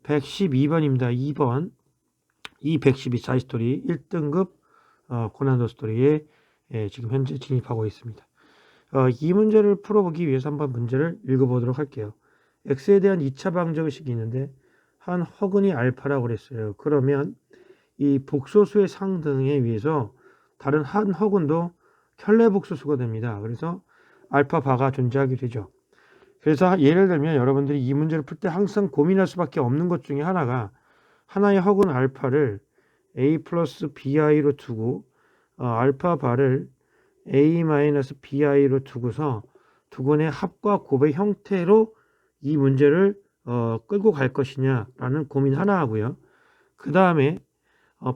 112번입니다. 2번. 이 112 자이스토리 1등급 고난도 스토리에 지금 현재 진입하고 있습니다. 이 문제를 풀어보기 위해서 한번 문제를 읽어보도록 할게요. x에 대한 2차 방정식이 있는데 한 허근이 알파라고 그랬어요. 그러면 이 복소수의 상등에 의해서 다른 한 허근도 켤레 복소수가 됩니다. 그래서 알파 바가 존재하게 되죠. 그래서 예를 들면 여러분들이 이 문제를 풀 때 항상 고민할 수밖에 없는 것 중에 하나가 하나의 허근 알파를 a 플러스 bi로 두고 알파 바를 a 마이너스 bi로 두고서 두 근의 합과 곱의 형태로 이 문제를 끌고 갈 것이냐라는 고민 하나 하고요. 그 다음에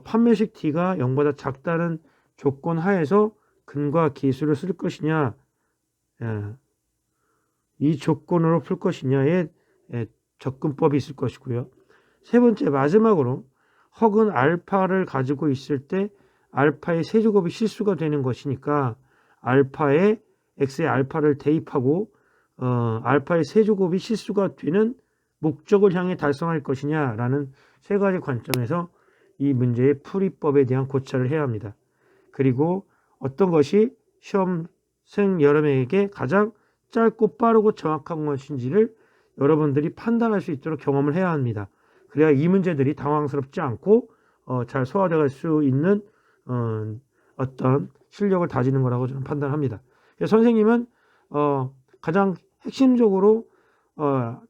판매식 t가 0보다 작다는 조건 하에서 근과 기수를 쓸 것이냐, 이 조건으로 풀 것이냐의 접근법이 있을 것이고요. 세 번째, 마지막으로 허근 알파를 가지고 있을 때 알파의 세제곱이 실수가 되는 것이니까 알파에 x의 알파를 대입하고 알파의 세제곱이 실수가 되는 목적을 향해 달성할 것이냐라는 세 가지 관점에서 이 문제의 풀이법에 대한 고찰을 해야 합니다. 그리고 어떤 것이 시험생 여러분에게 가장 짧고 빠르고 정확한 것인지를 여러분들이 판단할 수 있도록 경험을 해야 합니다. 그래야 이 문제들이 당황스럽지 않고 잘 소화될 수 있는 어떤 실력을 다지는 거라고 저는 판단합니다. 선생님은 가장 핵심적으로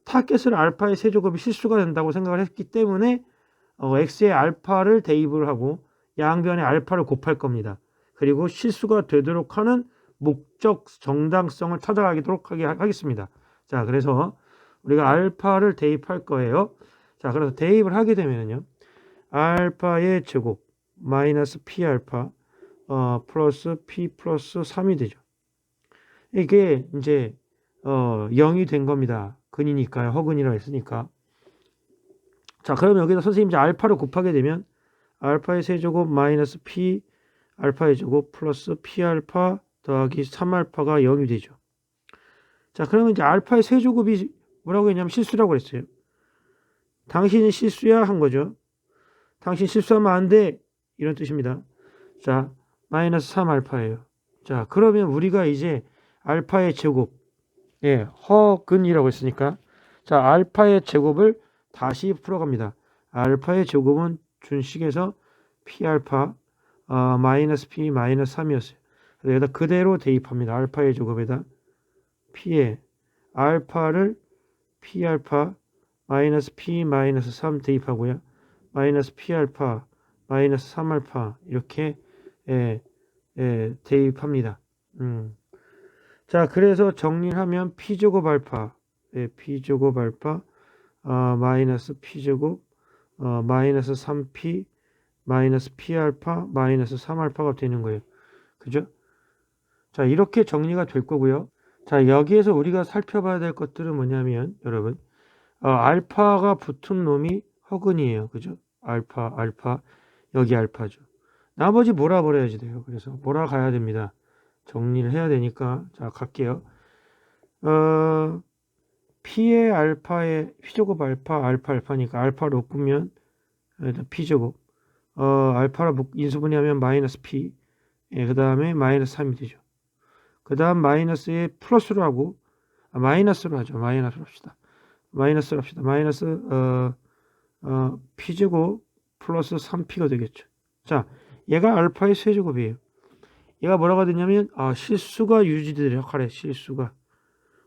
타겟을 알파의 세제곱이 실수가 된다고 생각을 했기 때문에 x의 알파를 대입을 하고 양변의 알파를 곱할 겁니다. 그리고 실수가 되도록 하는 목적 정당성을 찾아가도록 하겠습니다. 자, 그래서 우리가 알파를 대입할 거예요. 자, 그래서 대입을 하게 되면요, 알파의 제곱 마이너스 p 알파 플러스 p 플러스 3이 되죠. 이게 이제 0이 된 겁니다. 근이니까요. 허근이라 했으니까. 자, 그러면 여기다 선생님이 이제 알파를 곱하게 되면 알파의 세제곱 마이너스 p 알파의 제곱 플러스 p 알파 더하기 3알파가 0이 되죠. 자, 그러면 이제 알파의 세제곱이 뭐라고 했냐면 실수라고 그랬어요. 당신이 실수야 한 거죠. 당신 실수하면 안 돼. 이런 뜻입니다. 자, 마이너스 3알파예요. 자, 그러면 우리가 이제 알파의 제곱, 허근이라고 했으니까, 자, 알파의 제곱을 다시 풀어갑니다. 알파의 제곱은 준식에서 p알파 마이너스 p 마이너스 3이었어요. 그래서 여기다 그대로 대입합니다. 알파의 제곱에다 p에 알파를 p알파 마이너스 p 마이너스 3 대입하고요. 마이너스 p알파 마이너스 3알파 이렇게 대입합니다. 자, 그래서 정리하면 p제곱 알파 p제곱 알파 마이너스 p제곱 마이너스 3p 마이너스 p알파 마이너스 3알파가 되는 거예요. 그죠? 자, 이렇게 정리가 될 거고요. 자, 여기에서 우리가 살펴봐야 될 것들은 뭐냐면 여러분 알파가 붙은 놈이 허근이에요. 그죠? 알파 여기 알파죠. 나머지 몰아버려야지 돼요. 그래서 몰아가야 됩니다. 정리를 해야 되니까 자, 갈게요. p의 알파의 p제곱 알파니까 알파로 묶으면 p제곱 알파로 인수분해하면 마이너스 p 그 다음에 마이너스 3이 되죠. 그 다음 마이너스에 플러스로 하고 마이너스로 하죠. 마이너스로 합시다. 마이너스 p제곱 플러스 3p가 되겠죠. 자, 얘가 알파의 세제곱이에요. 얘가 뭐라고 되냐면 실수가 유지되려 하래. 실수가.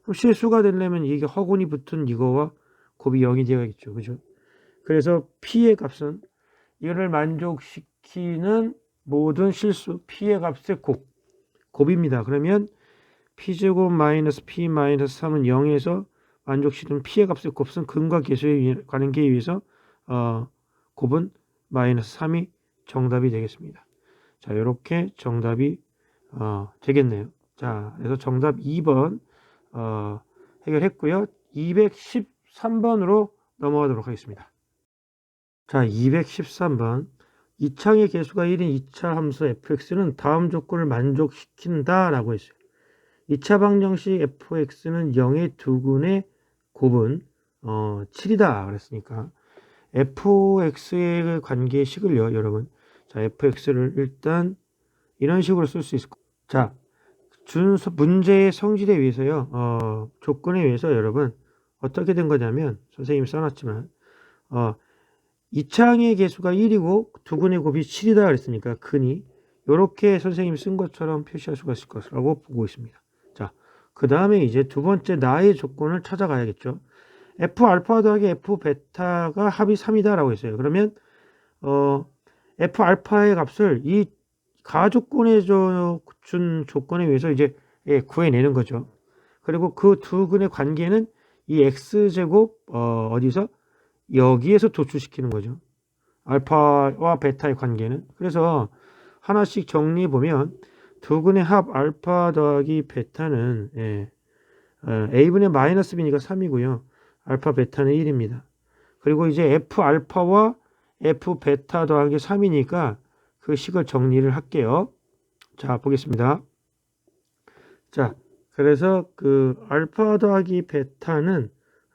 그럼 실수가 되려면 이게 허근이 붙은 이거와 곱이 0이 되어야겠죠. 그죠? 그래서 p의 값은 이거를 만족시키는 모든 실수 p의 값의 곱입니다. 그러면 p제곱 마이너스 p 마이너스 3은 0에서 만족시키는 p의 값의 곱은 근과 계수에 관계에 의해서 곱은 마이너스 3이 정답이 되겠습니다. 자, 이렇게 정답이 되겠네요. 자, 그래서 정답 2번 해결했고요. 213번으로 넘어가도록 하겠습니다. 자, 213번. 이창의 개수가 1인 2차 함수 fx는 다음 조건을 만족시킨다 라고 했어요. 2차 방정식 fx는 0의 두근의 곱은 7이다 그랬으니까 fx의 관계의 식을요, 여러분. 자, fx를 일단 이런 식으로 쓸 수 있을 거예요. 자, 문제의 성질에 의해서요, 조건에 의해서 여러분, 어떻게 된 거냐면, 선생님이 써놨지만, 이차항의 개수가 1이고 두근의 곱이 7이다 그랬으니까, 근이, 요렇게 선생님이 쓴 것처럼 표시할 수가 있을 것이라고 보고 있습니다. 자, 그 다음에 이제 두 번째 나의 조건을 찾아가야겠죠. f 알파 더하기 f 베타가 합이 3이다 라고 했어요. 그러면 f 알파의 값을 이 가조건에 준 조건에 의해서 이제 구해내는 거죠. 그리고 그 두 근의 관계는 이 x제곱 어디서 여기에서 도출시키는 거죠. 알파와 베타의 관계는. 그래서 하나씩 정리해 보면 두 근의 합 알파 더하기 베타는 a분의 마이너스 b니까 3이고요. 알파 베타는 1입니다. 그리고 이제 f 알파와 f 베타 더하기 3이니까 그 식을 정리를 할게요. 자, 보겠습니다. 자, 그래서 그 알파 더하기 베타는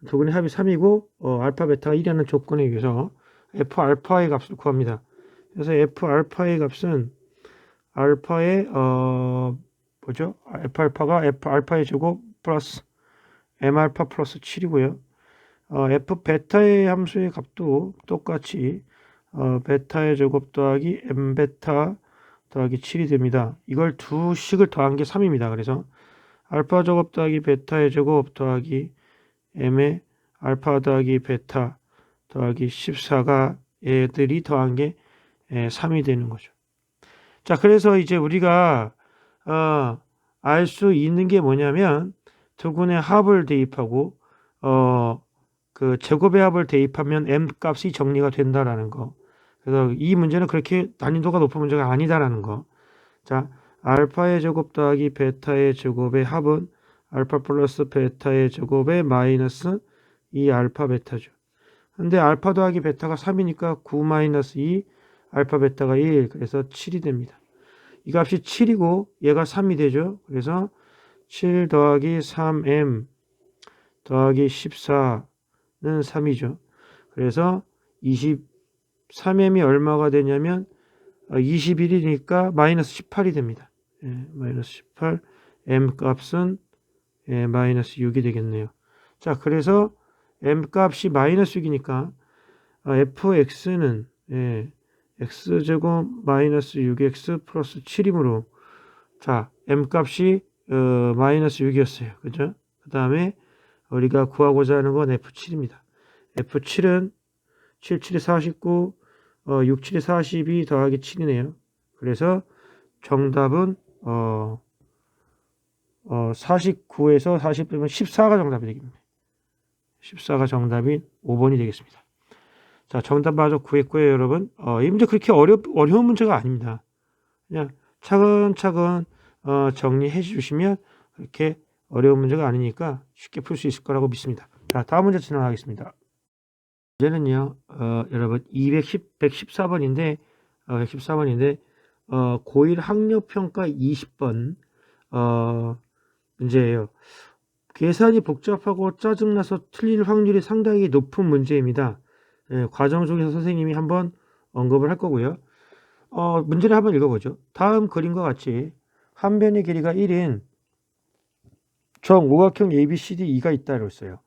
두 근의 합이 3이고 알파 베타가 1이라는 조건에 의해서 f 알파의 값을 구합니다. 그래서 f 알파의 값은 알파의 뭐죠? f 알파가 f 알파의 제곱 플러스 m 알파 플러스 7이고요. f 베타의 함수의 값도 똑같이 베타의 제곱 더하기 m 베타 더하기 7이 됩니다. 이걸 두 식을 더한 게 3입니다. 그래서 알파 제곱 더하기 베타의 제곱 더하기 m의 알파 더하기 베타 더하기 14가 얘들이 더한 게 3이 되는 거죠. 자, 그래서 이제 우리가 알 수 있는 게 뭐냐면 두 근의 합을 대입하고 그 제곱의 합을 대입하면 m 값이 정리가 된다라는 거. 그래서 이 문제는 그렇게 난이도가 높은 문제가 아니다라는 거. 자, 알파의 제곱 더하기 베타의 제곱의 합은 알파 플러스 베타의 제곱의 마이너스 2 알파 베타죠. 근데 알파 더하기 베타가 3이니까 9 마이너스 2 알파 베타가 1, 그래서 7이 됩니다. 이 값이 7이고 얘가 3이 되죠. 그래서 7 더하기 3m 더하기 14는 3이죠. 그래서 23m이 얼마가 되냐면 21이니까 마이너스 18이 됩니다. 마이너스 18, m 값은 마이너스 6이 되겠네요. 자, 그래서 m 값이 마이너스 6이니까 fx는 x제곱 마이너스 6x 플러스 7이므로 자, m 값이 마이너스 6이었어요. 그죠? 그 다음에 우리가 구하고자 하는 건 f7입니다. f7은 7, 7이 49, 6, 7이 42 더하기 7이네요. 그래서 정답은 49에서 40 빼면 14가 정답이 되겠네요. 14가 정답인 5번이 되겠습니다. 자, 정답 마저 구했고요, 여러분. 이 문제 그렇게 어려운 문제가 아닙니다. 그냥 차근차근 정리해 주시면 그렇게 어려운 문제가 아니니까 쉽게 풀 수 있을 거라고 믿습니다. 자, 다음 문제 진행하겠습니다. 문제는요, 여러분 114번인데 114번인데 고1 학력평가 20번 문제예요. 계산이 복잡하고 짜증나서 틀릴 확률이 상당히 높은 문제입니다. 과정 중에서 선생님이 한번 언급을 할 거고요. 문제를 한번 읽어보죠. 다음 그림과 같이 한 변의 길이가 1인 정오각형 ABCD2가 있다고 했어요.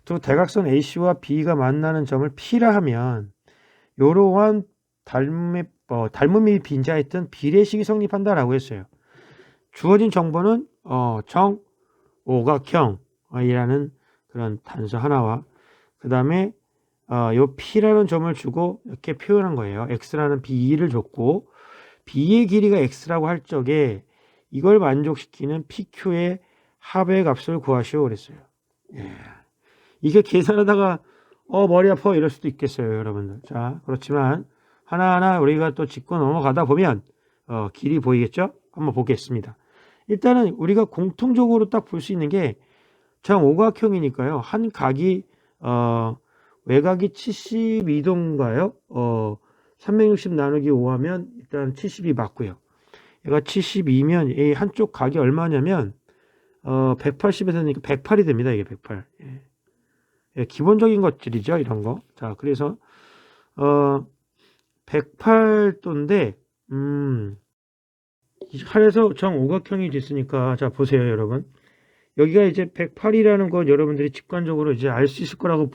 두 대각선 AC와 B가 만나는 점을 P라 하면 이러한 닮음이 빈자했던 비례식이 성립한다라고 했어요. 주어진 정보는 정오각형이라는 그런 단서 하나와 그 다음에 요 P라는 점을 주고 이렇게 표현한 거예요. X라는 B를 줬고 B의 길이가 X라고 할 적에 이걸 만족시키는 PQ의 합의 값을 구하시오 그랬어요. 이게 계산하다가 머리 아파 이럴 수도 있겠어요, 여러분들. 자, 그렇지만 하나하나 우리가 또 짚고 넘어가다 보면 길이 보이겠죠? 한번 보겠습니다. 일단은 우리가 공통적으로 딱 볼 수 있는 게 정오각형이니까요. 한 각이 외곽이 72도인가요? 360 나누기 5 하면 일단 70이 맞고요. 얘가 72면 이 한쪽 각이 얼마냐면 180에서 108이 됩니다. 이게 108. 예, 기본적인 것들이죠. 이런 거. 자, 그래서 108도인데 칼에서 정오각형이 됐으니까 자 보세요 여러분. 여기가 이제 108이라는 건 여러분들이 직관적으로 이제 알 수 있을 거라고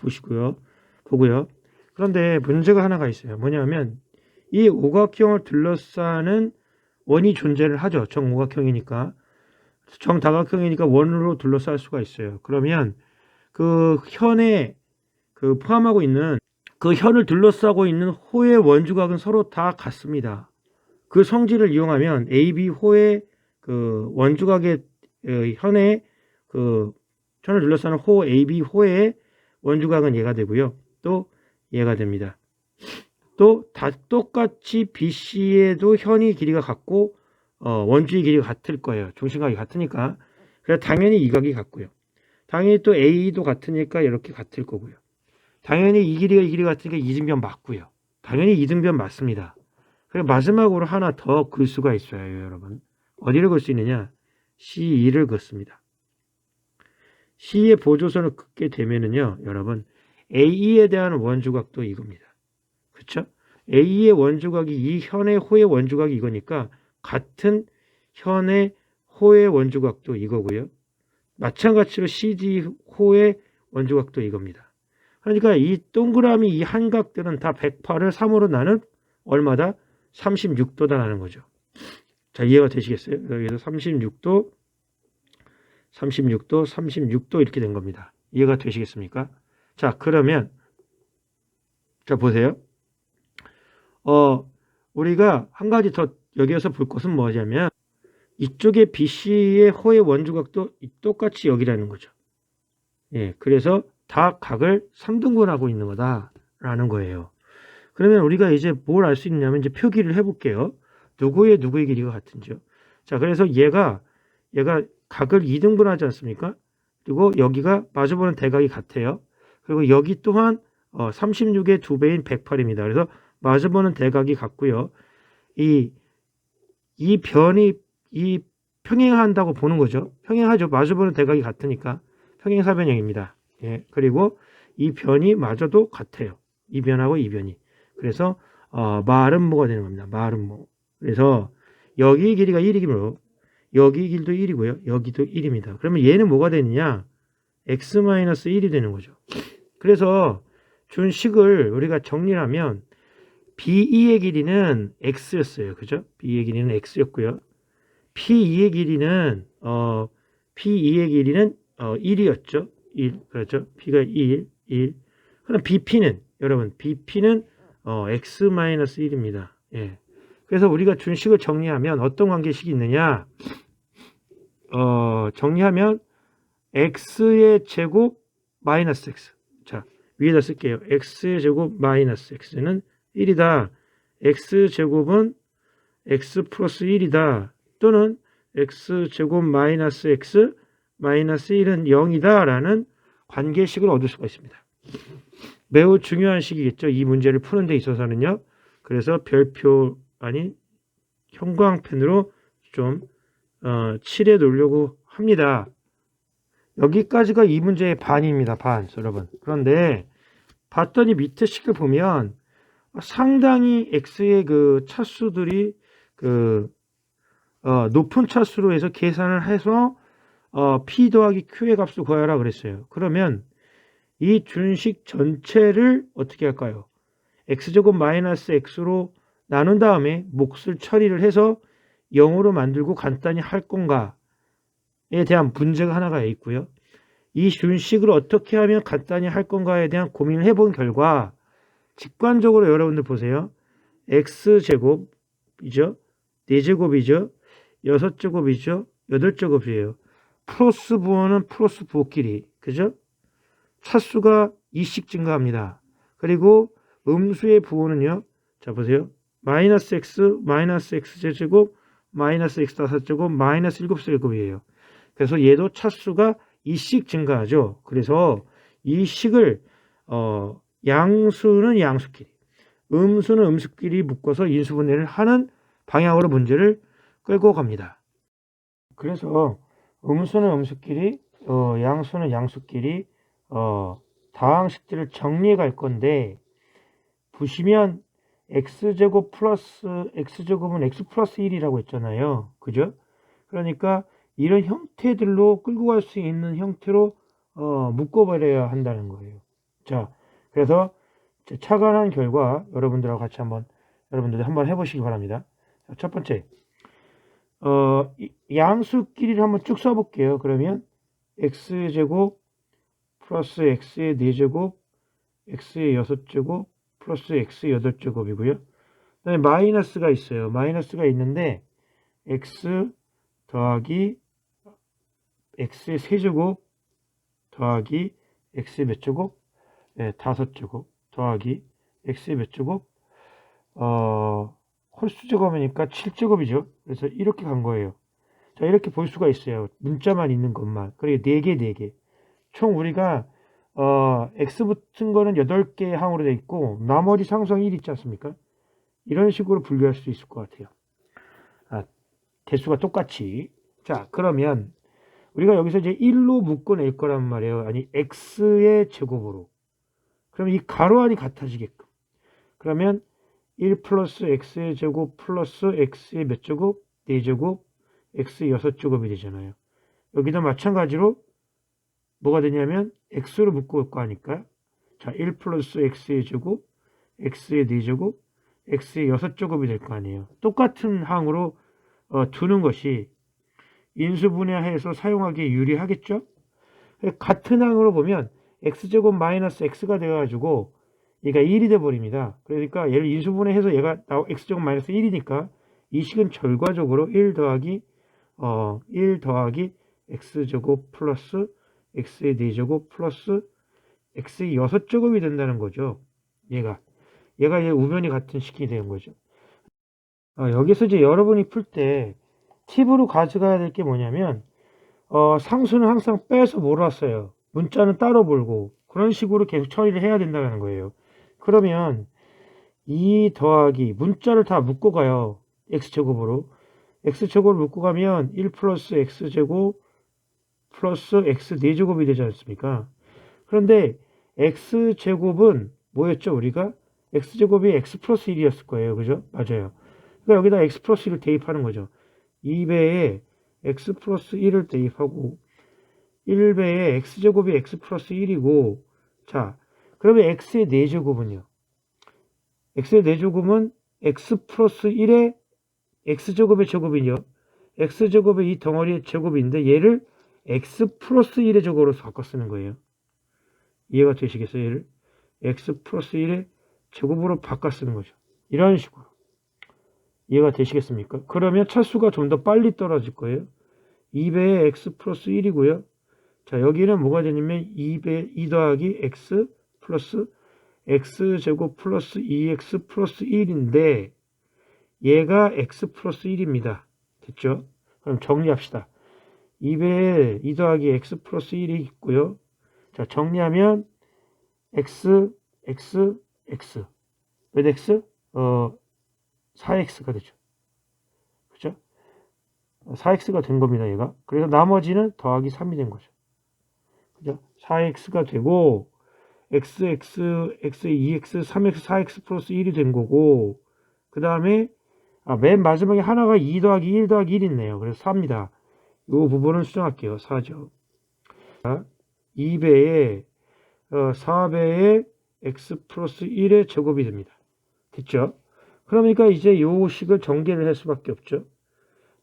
보고요. 그런데 문제가 하나가 있어요. 뭐냐면 이 오각형을 둘러싸는 원이 존재를 하죠. 정오각형이니까. 정다각형이니까 원으로 둘러쌀 수가 있어요. 그러면 그 현에 그 포함하고 있는 그 현을 둘러싸고 있는 호의 원주각은 서로 다 같습니다. 그 성질을 이용하면 AB 호의 그 원주각의 현의 그 현을 둘러싸는 호 AB 호의 원주각은 얘가 되고요. 또 얘가 됩니다. 또 다 똑같이 BC에도 현이 길이가 같고 원주의 길이가 같을 거예요. 중심각이 같으니까. 그래서 당연히 이 각이 같고요. 당연히 또 A도 같으니까 이렇게 같을 거고요. 당연히 이 길이가 같으니까 이등변 맞고요. 당연히 이등변 맞습니다. 그리고 마지막으로 하나 더 글 수가 있어요, 여러분. 어디를 글 수 있느냐? C2를 긋습니다. C의 보조선을 긋게 되면은요, 여러분, AE에 대한 원주각도 이겁니다. 그렇죠? A의 원주각이 이 현의 호의 원주각이 이거니까 같은 현의 호의 원주각도 이거고요. 마찬가지로 CD 호의 원주각도 이겁니다. 그러니까 이 동그라미 이 한각들은 다 108을 3으로 나눈 얼마다? 36도다라는 거죠. 자, 이해가 되시겠어요? 여기서 36도, 36도, 36도 이렇게 된 겁니다. 이해가 되시겠습니까? 자, 그러면 자, 보세요. 우리가 한 가지 더 여기에서 볼 것은 뭐냐면 이쪽에 BC의 호의 원주각도 똑같이 여기라는 거죠. 예, 그래서 다 각을 3등분하고 있는 거다라는 거예요. 그러면 우리가 이제 뭘 알 수 있냐면 이제 표기를 해볼게요. 누구의 길이가 같은지요. 자, 그래서 얘가 각을 2등분하지 않습니까? 그리고 여기가 마주보는 대각이 같아요. 그리고 여기 또한 36의 2배인 108입니다. 그래서 마주보는 대각이 같고요. 이 변이 평행한다고 보는 거죠. 평행하죠. 마주보는 대각이 같으니까 평행사변형입니다. 예, 그리고 이 변이 마저도 같아요. 이 변하고 이 변이. 그래서 마름모가 되는 겁니다. 마름모. 그래서 여기 길이가 1이므로 여기 길도 1이고요. 여기도 1입니다. 그러면 얘는 뭐가 되느냐? x-1이 되는 거죠. 그래서 준 식을 우리가 정리하면 B2의 길이는 x였어요. 그죠? B2의 길이는 x였고요. P2의 길이는 1이었죠. 1. 그렇죠? P가 1. 그럼 BP는 여러분 BP는 x-1입니다. 예. 그래서 우리가 준식을 정리하면 어떤 관계식이 있느냐? 정리하면 x의 제곱 마이너스 x. 자, 위에다 쓸게요. x의 제곱 마이너스 x는 1이다. x제곱은 x 플러스 1이다. 또는 x제곱 마이너스 x 마이너스 1은 0이다. 라는 관계식을 얻을 수가 있습니다. 매우 중요한 식이겠죠. 이 문제를 푸는 데 있어서는요. 그래서 별표 아닌 형광펜으로 좀 칠해 놓으려고 합니다. 여기까지가 이 문제의 반입니다. 반, 여러분. 그런데 봤더니 밑에 식을 보면 상당히 x의 그 차수들이 높은 차수로 해서 계산을 해서 p 더하기 q의 값을 구하라 그랬어요. 그러면 이 준식 전체를 어떻게 할까요? x제곱 마이너스 x로 나눈 다음에 몫을 처리를 해서 0으로 만들고 간단히 할 건가에 대한 문제가 하나가 있고요. 이 준식을 어떻게 하면 간단히 할 건가에 대한 고민을 해본 결과 직관적으로 여러분들 보세요. x제곱이죠. 4제곱이죠. 6제곱이죠. 8제곱이에요. 플러스 부호는 플러스 부호끼리. 그죠? 차수가 2씩 증가합니다. 그리고 음수의 부호는요. 자 보세요. 마이너스 x제곱 마이너스 x 5제곱 마이너스 7제곱이에요. 그래서 얘도 차수가 2씩 증가하죠. 그래서 이 식을 양수는 양수끼리 음수는 음수끼리 묶어서 인수분해를 하는 방향으로 문제를 끌고 갑니다. 그래서 음수는 음수끼리 양수는 양수끼리 다항식들을 정리해 갈 건데, 보시면 x제곱 플러스 x제곱은 x 플러스 1이라고 했잖아요. 그죠? 그러니까 이런 형태들로 끌고 갈 수 있는 형태로 묶어버려야 한다는 거예요. 자, 그래서 착안한 결과 여러분들하고 같이 여러분들도 한번 해보시기 바랍니다. 자, 첫 번째, 양수끼리를 한번 쭉 써볼게요. 그러면 x제곱 플러스 x의 4제곱 x의 6제곱 플러스 x의 8제곱이고요. 그다음에 마이너스가 있어요. 마이너스가 있는데 x 더하기 x의 세제곱 더하기 x의 몇 제곱? 네, 5제곱 더하기 x의 몇 제곱? 홀수제곱이니까 7제곱이죠. 그래서 이렇게 간 거예요. 자, 이렇게 볼 수가 있어요. 문자만 있는 것만. 그리고 4개, 4개. 총 우리가 x 붙은 거는 8개 항으로 되어 있고 나머지 상수항 1 있지 않습니까? 이런 식으로 분류할 수 있을 것 같아요. 개수가 똑같이. 자, 그러면 우리가 여기서 이제 1로 묶어낼 거란 말이에요. 아니, x의 제곱으로. 그러면 이 가로 안이 같아지게끔. 그러면 1 플러스 x의 제곱 플러스 x의 몇 제곱? 4제곱, x의 6제곱이 되잖아요. 여기도 마찬가지로 뭐가 되냐면 x로 묶어올 거 아닐까요? 자, 1 플러스 x의 제곱, x의 4제곱, x의 6제곱이 될 거 아니에요. 똑같은 항으로 두는 것이 인수분해해서 사용하기에 유리하겠죠? 같은 항으로 보면 x제곱 마이너스 x가 되어가지고 얘가 1이 돼버립니다. 그러니까 얘를 인수분해해서 얘가 x제곱 마이너스 1이니까 이 식은 결과적으로 1 더하기 x제곱 플러스 x의 4제곱 플러스 x의 6제곱이 된다는 거죠. 얘가 이제 우변이 같은 식이 되는 거죠. 여기서 이제 여러분이 풀 때 팁으로 가져가야 될 게 뭐냐면 상수는 항상 빼서 몰았어요. 문자는 따로 몰고 그런 식으로 계속 처리를 해야 된다는 거예요. 그러면 2 더하기 문자를 다 묶고 가요. x제곱으로. x제곱을 묶고 가면 1 플러스 x제곱 플러스 x 4제곱이 되지 않습니까? 그런데 x제곱은 뭐였죠? 우리가 x제곱이 x 플러스 1이었을 거예요. 그죠? 맞아요. 그러니까 여기다 x 플러스 1을 대입하는 거죠. 2배에 x 플러스 1을 대입하고 1배에 x제곱이 x 플러스 1이고 자, 그러면 x의 4제곱은요? x의 4제곱은 x 플러스 1의 x제곱의 제곱이죠. x제곱의 이 덩어리의 제곱인데 얘를 x 플러스 1의 제곱으로 바꿔 쓰는 거예요. 이해가 되시겠어요? 얘를 x 플러스 1의 제곱으로 바꿔 쓰는 거죠. 이런 식으로. 이해가 되시겠습니까? 그러면 차수가 좀 더 빨리 떨어질 거예요. 2배의 x 플러스 1이고요. 자, 여기는 뭐가 되냐면 2 더하기 x 플러스 x제곱 플러스 2x 플러스 1인데 얘가 x 플러스 1입니다. 됐죠? 그럼 정리합시다. 2배에 2 더하기 x 플러스 1이 있고요. 자, 정리하면 x 몇 x? 4x가 되죠. 그죠? 4x가 된 겁니다, 얘가. 그래서 나머지는 더하기 3이 된 거죠. 그죠? 4x가 되고, x의 2x, 3x, 4x 플러스 1이 된 거고, 그 다음에, 맨 마지막에 하나가 2 더하기 1 더하기 1 있네요. 그래서 4입니다. 이 부분을 수정할게요. 4죠. 2배에, 4배에 x 플러스 1의 제곱이 됩니다. 됐죠? 그러니까 이제 요 식을 전개를 할 수밖에 없죠.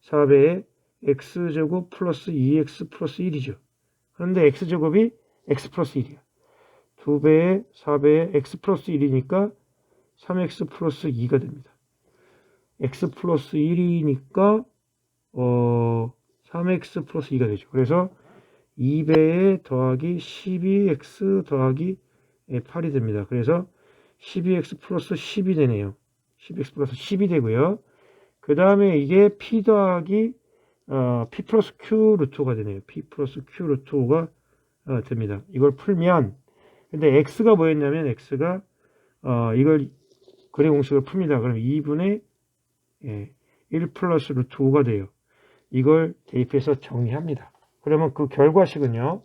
4배에 x제곱 플러스 2x 플러스 1이죠. 그런데 x제곱이 x 플러스 1이야. 2배에 4배에 x 플러스 1이니까 3x 플러스 2가 됩니다. x 플러스 1이니까 3x 플러스 2가 되죠. 그래서 2배에 더하기 12x 더하기 8이 됩니다. 그래서 12x 플러스 10이 되네요. 10x 플러스 10이 되고요. 그 다음에 이게 p 더하기 p 플러스 q 루트 5가 되네요. p 플러스 q 루트 5가 됩니다. 이걸 풀면 근데 x가 뭐였냐면 x가 이걸 그래 공식을 풉니다. 그럼 2분의 1 플러스 루트 5가 돼요. 이걸 대입해서 정리합니다. 그러면 그 결과식은요.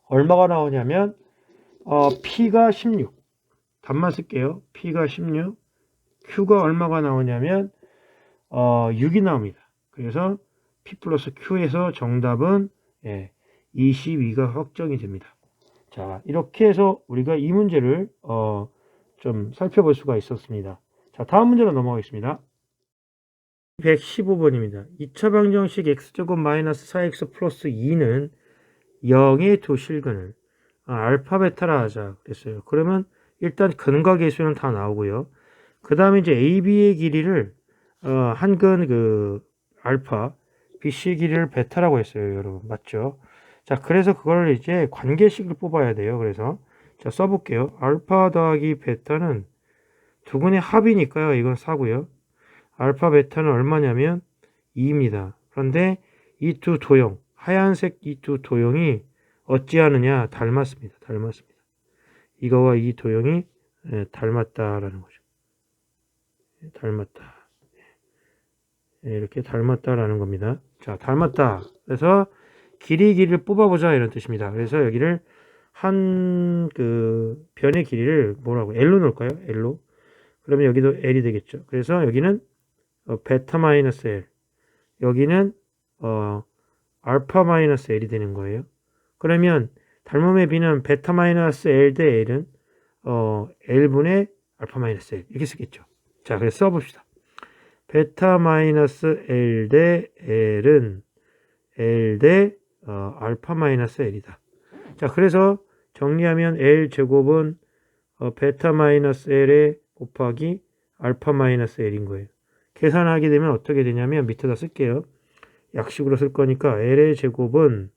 얼마가 나오냐면 P가 16. 답만 쓸게요. P가 16. Q가 얼마가 나오냐면 6이 나옵니다. 그래서 P 플러스 Q에서 정답은 22가 확정이 됩니다. 자, 이렇게 해서 우리가 이 문제를 좀 살펴볼 수가 있었습니다. 자, 다음 문제로 넘어가겠습니다. 115번입니다. 2차 방정식 x제곱 마이너스 4x 플러스 2는 0의 두 실근을 알파 베타라 하자 그랬어요. 그러면 일단 근과 계수는 다 나오고요. 그 다음에 이제 AB의 길이를 한근 그 알파, BC의 길이를 베타라고 했어요, 여러분. 맞죠? 자, 그래서 그걸 이제 관계식을 뽑아야 돼요. 그래서 자, 써볼게요. 알파 더하기 베타는 두근의 합이니까요. 이건 4고요. 알파 베타는 얼마냐면 2입니다. 그런데 이 두 도형, 하얀색 이 두 도형이 어찌하느냐? 닮았습니다. 닮았습니다. 이거와 이 도형이 닮았다라는 거죠. 닮았다. 이렇게 닮았다라는 겁니다. 자, 닮았다. 그래서 길이를 뽑아보자 이런 뜻입니다. 그래서 여기를 한 그 변의 길이를 뭐라고 L로 놓을까요? L로. 그러면 여기도 L이 되겠죠. 그래서 여기는 베타 마이너스 L. 여기는 알파 마이너스 L이 되는 거예요. 그러면 닮음의 B는 베타 마이너스 L 대 L은 L분의 알파 마이너스 L 이렇게 쓰겠죠. 자, 그래서 써봅시다. 베타 마이너스 L 대 L은 L 대 알파 마이너스 L이다. 자, 그래서 정리하면 L 제곱은 베타 마이너스 L에 곱하기 알파 마이너스 L인 거예요. 계산하게 되면 어떻게 되냐면 밑에다 쓸게요. 약식으로 쓸 거니까 L의 제곱은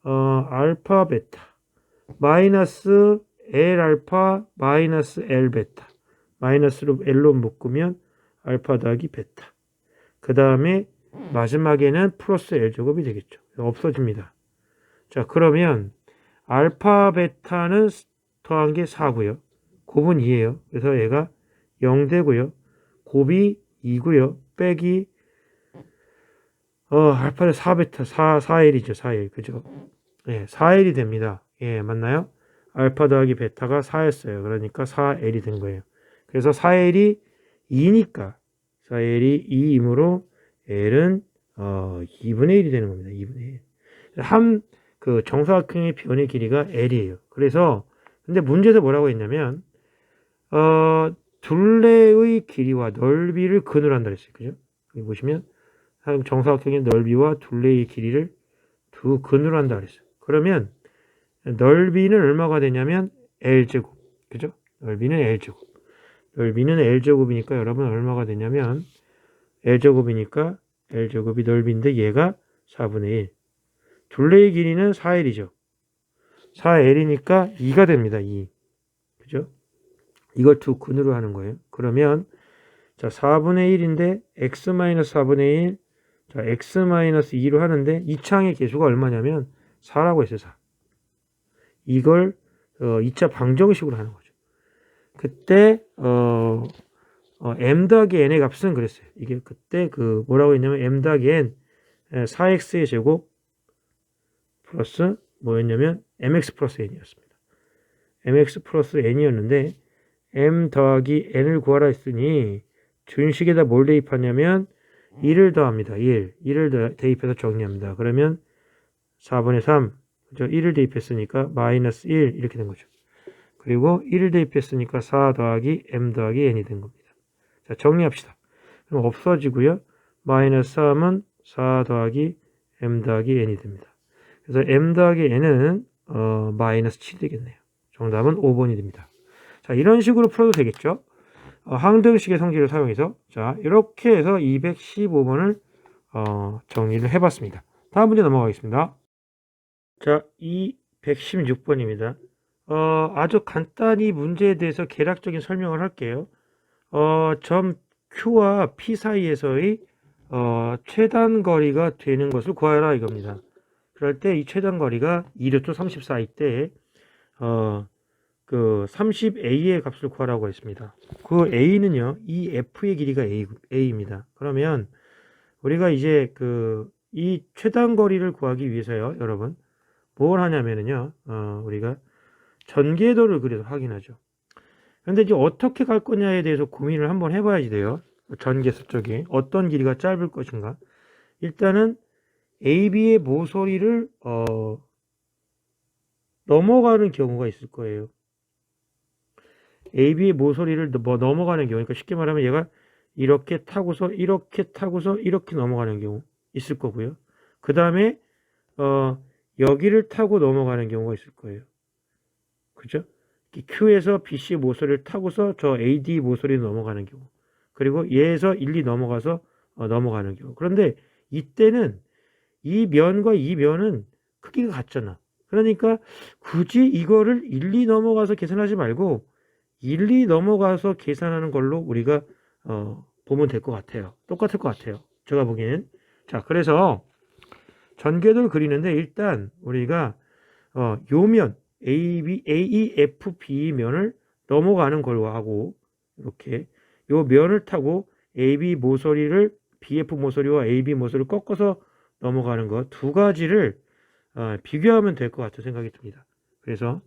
알파 베타 마이너스 L 알파 마이너스 L 베타 마이너스로 L로 묶으면 알파 더하기 베타. 그 다음에 마지막에는 플러스 L 제곱이 되겠죠. 없어집니다. 자, 그러면 알파 베타는 더한 게 4고요. 곱은 2예요. 그래서 얘가 0 되고요. 곱이 2고요. 빼기 알파는 4베타 4L이죠. 4L. 그죠? 예, 4L이 됩니다. 예, 맞나요? 알파 더하기 베타가 4였어요. 그러니까 4L이 된 거예요. 그래서 4L이 2니까 4L이 2이므로 L은 2분의 1이 되는 겁니다. 2분의 1. 그 정사각형의 변의 길이가 L이에요. 그래서 근데 문제에서 뭐라고 했냐면 둘레의 길이와 넓이를 근으로 한다 그랬어요. 그죠? 여기 보시면 정사각형의 넓이와 둘레의 길이를 두 근으로 한다 그랬어요. 그러면 넓이는 얼마가 되냐면 L제곱. 그죠? 넓이는 L제곱. 넓이는 L제곱이니까 여러분 얼마가 되냐면 L제곱이니까 L제곱이 넓이인데 얘가 4분의 1. 둘레의 길이는 4L이죠. 4L이니까 2가 됩니다. 2. 그죠? 이걸 두 근으로 하는 거예요. 그러면 자 4분의 1인데 x-4분의 1 자 x-2로 하는데 이 창의 개수가 얼마냐면 4라고 했어요. 4. 이걸 2차 방정식으로 하는 거죠. 그때 m 더하기 n의 값은 그랬어요. 이게 그때 그 뭐라고 했냐면 m 더하기 n 4x의 제곱 플러스 뭐였냐면 mx 플러스 n이었습니다. mx 플러스 n이었는데 m 더하기 n을 구하라 했으니 준식에다 뭘 대입하냐면 1을 더합니다. 1을 대입해서 정리합니다. 그러면 4분의 3 그죠? 1을 대입했으니까 마이너스 1 이렇게 된 거죠. 그리고 1을 대입했으니까 4 더하기 m 더하기 n이 된 겁니다. 자, 정리합시다. 그럼 없어지고요. 마이너스 3은 4 더하기 m 더하기 n이 됩니다. 그래서 m 더하기 n은 마이너스 7이 되겠네요. 정답은 5번이 됩니다. 자, 이런 식으로 풀어도 되겠죠. 항등식의 성질을 사용해서 자 이렇게 해서 215번을 정리를 해봤습니다. 다음 문제 넘어가겠습니다. 자, 216번입니다. 아주 간단히 문제에 대해서 계략적인 설명을 할게요. 점 Q와 P 사이에서의 최단 거리가 되는 것을 구하라 이겁니다. 그럴 때 이 최단 거리가 2루트 34일 때 그 30a의 값을 구하라고 했습니다. 그 a는요, 이 f의 길이가 a입니다. 그러면 우리가 이제 이 최단 거리를 구하기 위해서요, 여러분 뭘 하냐면은요, 우리가 전개도를 그래서 확인하죠. 그런데 이제 어떻게 갈 거냐에 대해서 고민을 한번 해봐야지 돼요. 전개수 쪽에 어떤 길이가 짧을 것인가. 일단은 AB의 모서리를 넘어가는 경우가 있을 거예요. AB의 모서리를 넘어가는 경우, 그러니까 쉽게 말하면 얘가 이렇게 타고서 이렇게 넘어가는 경우 있을 거고요. 그 다음에 여기를 타고 넘어가는 경우가 있을 거예요. 그죠? Q에서 BC 모서리를 타고서 저 AD 모서리로 넘어가는 경우, 그리고 얘에서 1, 2 넘어가서 넘어가는 경우. 그런데 이때는 이 면과 이 면은 크기가 같잖아. 그러니까 굳이 이거를 1, 2 넘어가서 계산하지 말고 1, 2 넘어가서 계산하는 걸로 우리가 보면 될 것 같아요. 똑같을 것 같아요. 제가 보기에는. 자, 그래서 전개도를 그리는데 일단 우리가 요 면 AEFB 면을 넘어가는 걸로 하고, 이렇게 요 면을 타고 AB 모서리를 BF 모서리와 AB 모서리를 꺾어서 넘어가는 것 두 가지를 비교하면 될 것 같은 생각이 듭니다. 그래서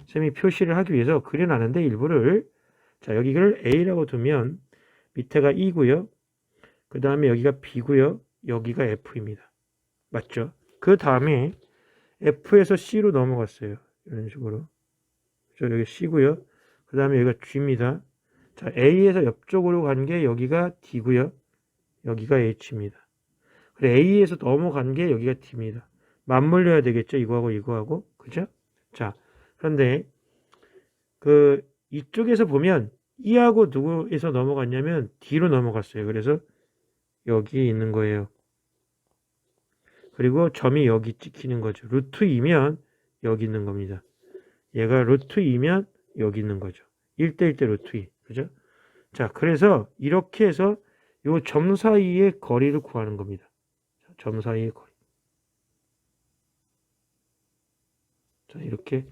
쌤이 표시를 하기 위해서 그려놨는데 일부를, 자, 여기를 A라고 두면 밑에가 E고요. 그 다음에 여기가 B고요. 여기가 F입니다. 맞죠? 그 다음에 F에서 C로 넘어갔어요. 이런 식으로. 여기 C고요. 그 다음에 여기가 G입니다. 자, A에서 옆쪽으로 간 게 여기가 D고요. 여기가 H입니다. 그래, A에서 넘어간 게 여기가 D입니다. 맞물려야 되겠죠? 이거하고 이거하고. 그죠? 자, 그런데 이쪽에서 보면 E하고 누구에서 넘어갔냐면 D로 넘어갔어요. 그래서 여기 있는 거예요. 그리고 점이 여기 찍히는 거죠. 루트 2면 여기 있는 겁니다. 얘가 루트 2면 여기 있는 거죠. 1대 1대 루트 2. 그죠? 자, 그래서 이렇게 해서 요 점 사이의 거리를 구하는 겁니다. 점 사이의 거리. 자, 이렇게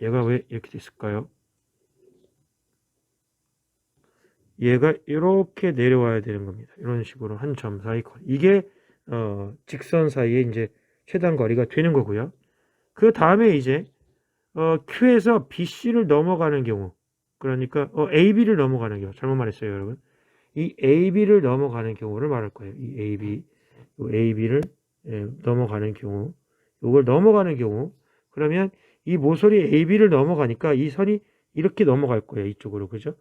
얘가 왜 이렇게 됐을까요? 얘가 이렇게 내려와야 되는 겁니다. 이런 식으로 한 점 사이 거리. 이게 직선 사이에 이제 최단 거리가 되는 거고요. 그 다음에 이제 Q에서 BC를 넘어가는 경우, 그러니까 AB를 넘어가는 경우, 잘못 말했어요, 여러분. 이 AB를 넘어가는 경우를 말할 거예요. 이 AB를 넘어가는 경우, 이걸 넘어가는 경우, 그러면 이 모서리 AB를 넘어가니까 이 선이 이렇게 넘어갈 거예요, 이쪽으로. 그죠?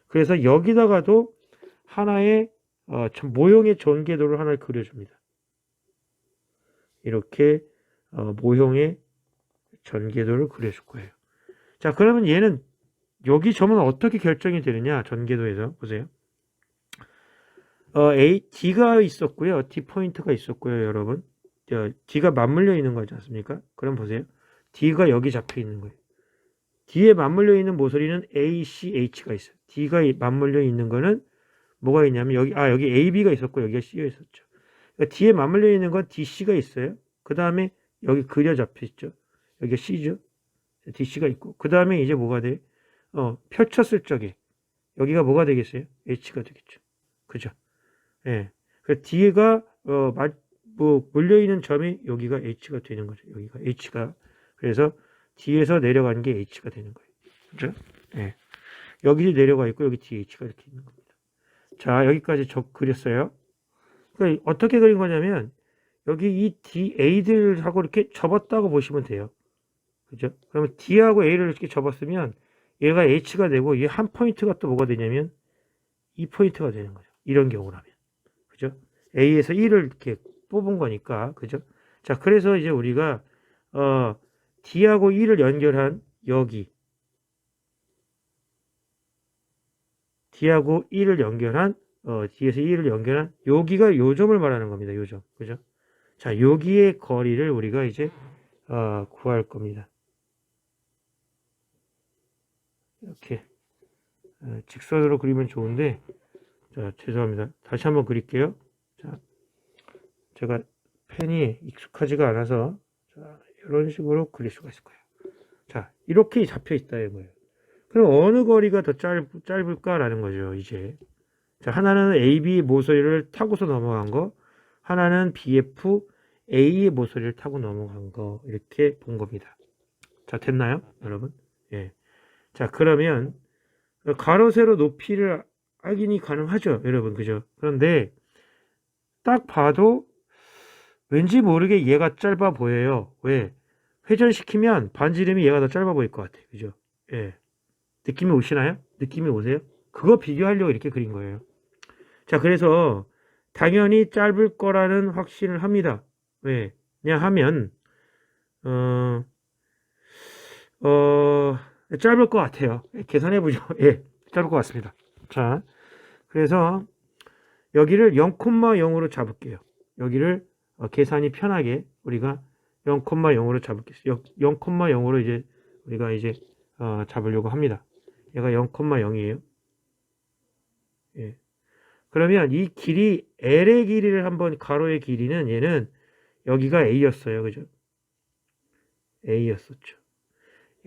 그래서 여기다가도 하나의 모형의 전개도를 하나를 그려줍니다. 이렇게 모형의 전개도를 그려줄 거예요. 자, 그러면 얘는 여기 점은 어떻게 결정이 되느냐? 전개도에서 보세요. D가 있었고요. D 포인트가 있었고요, 여러분. D가 맞물려 있는 거지 않습니까? 그럼 보세요. D가 여기 잡혀 있는 거예요. D에 맞물려 있는 모서리는 A, C, H가 있어요. D가 맞물려 있는 거는 뭐가 있냐면 여기 AB가 있었고 여기가 C가 있었죠. 그러니까 D에 맞물려 있는 건 DC가 있어요. 그 다음에 여기 그려 잡혀 있죠. 여기가 C죠. DC가 있고 그 다음에 이제 뭐가 돼? 펼쳤을 적에 여기가 뭐가 되겠어요? H가 되겠죠. 그죠? 예. 그 D가 물려 있는 점이 여기가 H가 되는 거죠. 여기가 H가. 그래서 D에서 내려가는 게 H가 되는 거예요. 그죠? 예. 여기 내려가 있고 여기 DH가 이렇게 있는 겁니다. 자, 여기까지 그렸어요. 그러니까 어떻게 그린 거냐면 여기 이 A들하고 이렇게 접었다고 보시면 돼요. 그죠? 그러면 D하고 A를 이렇게 접었으면 얘가 H가 되고 얘 한 포인트가 또 뭐가 되냐면 2포인트가 되는 거죠. 이런 경우라면. 그죠? A에서 1을 이렇게 뽑은 거니까. 그죠? 자, 그래서 이제 우리가 D하고 1을 연결한 여기 D하고 1을 연결한 D에서 1을 연결한 여기가 요 점을 말하는 겁니다. 요 점. 그죠? 자, 여기의 거리를 우리가 이제 구할 겁니다. 이렇게 직선으로 그리면 좋은데, 자, 죄송합니다. 다시 한번 그릴게요. 자, 제가 펜이 익숙하지가 않아서 자, 이런 식으로 그릴 수가 있을 거예요. 자, 이렇게 잡혀 있다 이거예요. 그럼 어느 거리가 더 짧을까라는 거죠, 이제. 자, 하나는 AB 모서리를 타고서 넘어간 거, 하나는 BF A의 모서리를 타고 넘어간 거, 이렇게 본 겁니다. 자, 됐나요, 여러분? 예. 자, 그러면 가로, 세로 높이를 확인이 가능하죠, 여러분. 그죠? 그런데 딱 봐도 왠지 모르게 얘가 짧아 보여요. 왜? 회전시키면 반지름이 얘가 더 짧아 보일 것 같아요. 그죠? 예. 느낌이 오시나요? 느낌이 오세요? 그거 비교하려고 이렇게 그린 거예요. 자, 그래서 당연히 짧을 거라는 확신을 합니다. 왜? 그냥 하면 짧을 것 같아요. 계산해보죠. 예, 짧을 것 같습니다. 자, 그래서 여기를 0,0으로 잡을게요. 여기를 계산이 편하게 우리가 0,0으로 잡을게요. 0,0으로 이제 우리가 이제 잡으려고 합니다. 얘가 0,0이에요. 예. 그러면 이 길이 L의 길이를 한번 가로의 길이는 얘는 여기가 A였어요. 그죠? A였었죠.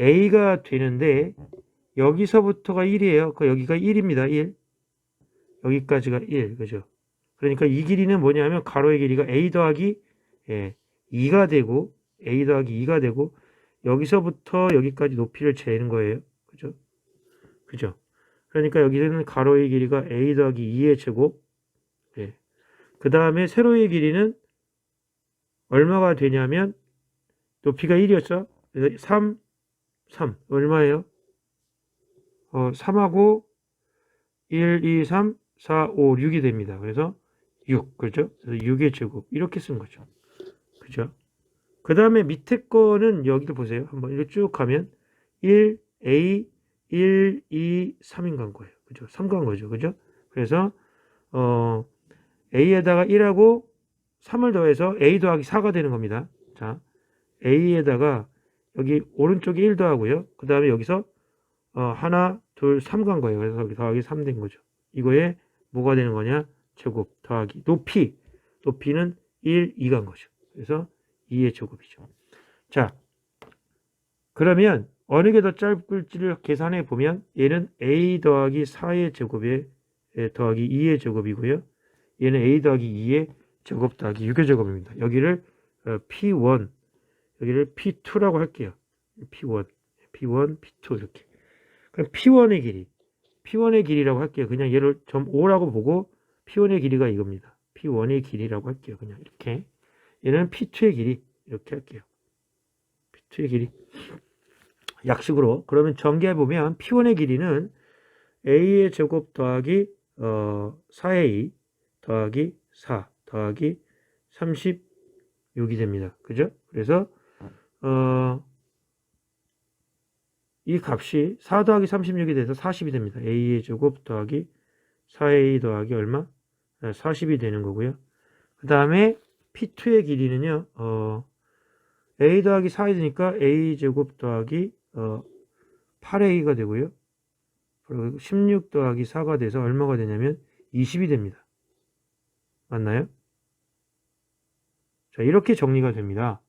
A가 되는데 여기서부터가 1이에요. 그 여기가 1입니다. 1. 여기까지가 1. 그죠? 그러니까 이 길이는 뭐냐면 가로의 길이가 A 더하기 2가 되고 A 더하기 2가 되고 여기서부터 여기까지 높이를 재는 거예요. 그죠? 그죠? 그러니까 여기는 가로의 길이가 A 더하기 2의 제곱. 예. 그 다음에 세로의 길이는 얼마가 되냐면 높이가 1이었죠? 그래서 3 얼마예요? 3하고 1, 2, 3, 4, 5, 6이 됩니다. 그래서 6, 그죠? 그래서 6의 제곱 이렇게 쓴 거죠. 그죠? 그 다음에 밑에 거는 여기를 보세요. 한번 이렇게 쭉 가면 1, A, 1, 2, 3인 간 거예요. 그죠? 3 간 거죠. 그죠? 그래서 A에다가 1하고 3을 더해서 A 더하기 4가 되는 겁니다. 자, A에다가 여기 오른쪽에 1 더하고요. 그 다음에 여기서 하나, 둘, 3 간 거예요. 그래서 여기 더하기 3 된 거죠. 이거에 뭐가 되는 거냐? 제곱 더하기 높이는 1, 2 간 거죠. 그래서 2의 제곱이죠. 자, 그러면 어느 게 더 짧을지를 계산해 보면 얘는 A 더하기 4의 제곱에 더하기 2의 제곱이고요. 얘는 A 더하기 2의 제곱 더하기 6의 제곱입니다. 여기를 P1, 여기를 P2라고 할게요. P1, P2 이렇게. 그럼 P1의 길이라고 할게요. 그냥 얘를 점 5라고 보고 P1의 길이가 이겁니다. P1의 길이라고 할게요. 그냥 이렇게. 얘는 P2의 길이 이렇게 할게요. P2의 길이. 약식으로. 그러면 전개해보면 P1의 길이는 A의 제곱 더하기 4A 더하기 4 더하기 36이 됩니다. 그죠? 그래서 이 값이 4 더하기 36이 돼서 40이 됩니다. A의 제곱 더하기 4A 더하기 얼마? 40이 되는 거고요. 그 다음에 P2의 길이는요. A 더하기 4이 되니까 A 제곱 더하기 8A가 되고요. 그리고 16 더하기 4가 돼서 얼마가 되냐면 20이 됩니다. 맞나요? 자, 이렇게 정리가 됩니다.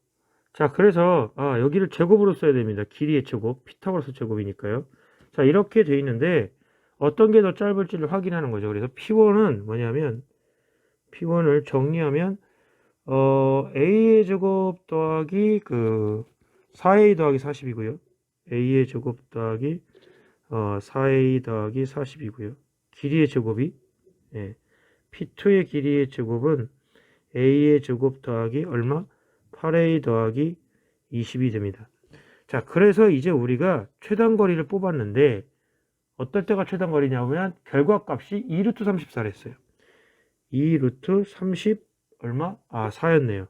자, 그래서 여기를 제곱으로 써야 됩니다. 길이의 제곱, 피타고라스 제곱이니까요. 자, 이렇게 돼 있는데 어떤 게 더 짧을지를 확인하는 거죠. 그래서 P1은 뭐냐면 P1을 정리하면 A의 제곱 더하기 4A 더하기 40이고요. A의 제곱 더하기 4A 더하기 40이고요. 길이의 제곱이 P2의 길이의 제곱은 A의 제곱 더하기 얼마? 8A 더하기 20이 됩니다. 자, 그래서 이제 우리가 최단거리를 뽑았는데 어떨 때가 최단거리냐면 결과값이 2루트 34를 했어요. 2루트 30 얼마? 4였네요.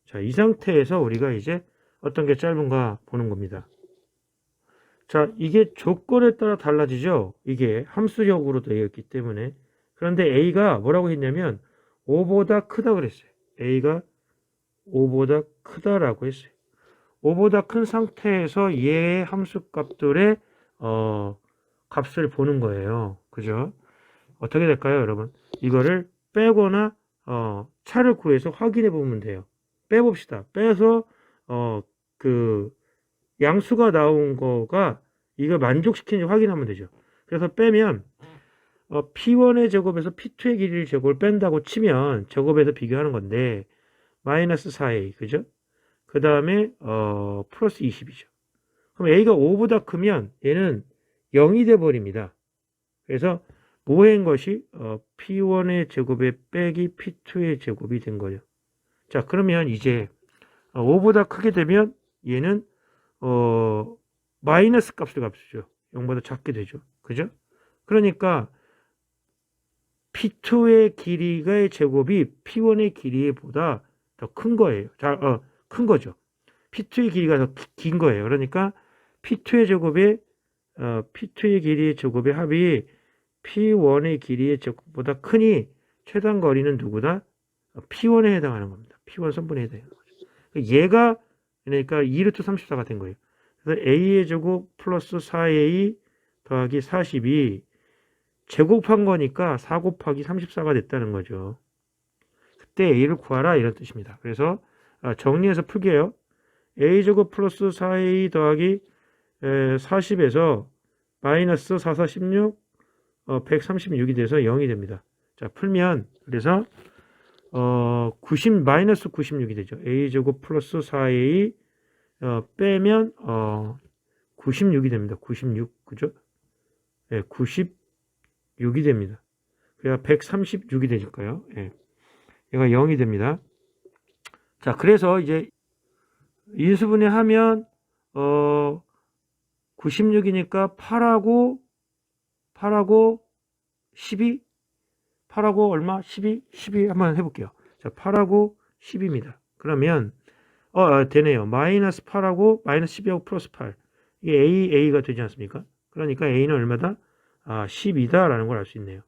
자, 이 상태에서 우리가 이제 어떤 게 짧은가 보는 겁니다. 자, 이게 조건에 따라 달라지죠. 이게 함수력으로 되어 있기 때문에. 그런데 A가 뭐라고 했냐면 5보다 크다 그랬어요. A가 5보다 크다라고 했어요. 5보다 큰 상태에서 얘의 함수값들의 값을 보는 거예요. 그죠? 어떻게 될까요, 여러분? 이거를 빼거나 차를 구해서 확인해 보면 돼요. 빼봅시다. 빼서 양수가 나온 거가 이걸 만족시키는지 확인하면 되죠. 그래서 빼면 P1의 제곱에서 P2의 길이를 제곱을 뺀다고 치면 제곱에서 비교하는 건데 마이너스 4A 그죠? 그 다음에 플러스 20이죠. 그럼 a가 5보다 크면 얘는 0이 돼 버립니다. 그래서 뭐인 것이 p1의 제곱에 빼기 p2의 제곱이 된 거죠. 자, 그러면 이제 5보다 크게 되면 얘는 마이너스 값을 값이죠. 0보다 작게 되죠. 그죠? 그러니까 p2의 길이의 제곱이 p1의 길이보다 더 큰 거예요. 자, 큰 거죠. p2의 길이가 더 긴 거예요. 그러니까 p2의 제곱에 p2의 길이의 제곱의 합이 p1의 길이의 제곱보다 크니 최단 거리는 누구다? p1에 해당하는 겁니다. p1 선분에 해당하는 거죠. 얘가 그러니까 2루트 34가 된 거예요. 그래서 a의 제곱 플러스 4a 더하기 42 제곱한 거니까 4 곱하기 34가 됐다는 거죠. 그때 a를 구하라 이런 뜻입니다. 그래서 정리해서 풀게요. a제곱 플러스 4a 더하기 40에서 마이너스 4, 4, 16 136이 돼서 0이 됩니다. 자, 풀면 그래서 마이너스 96이 되죠. a제곱 플러스 4a 빼면 96이 됩니다. 96 그죠? 네, 96이 됩니다. 그래야 136이 되니까요. 네. 얘가 0이 됩니다. 자, 그래서 이제 인수분해 하면 96이니까 8하고 12 8하고 얼마? 12 한번 해볼게요. 자, 8하고 10입니다. 그러면 되네요. 마이너스 8하고 마이너스 12하고 플러스 8 이게 a가 되지 않습니까? 그러니까 a는 얼마다? 10이다 라는 걸 알 수 있네요.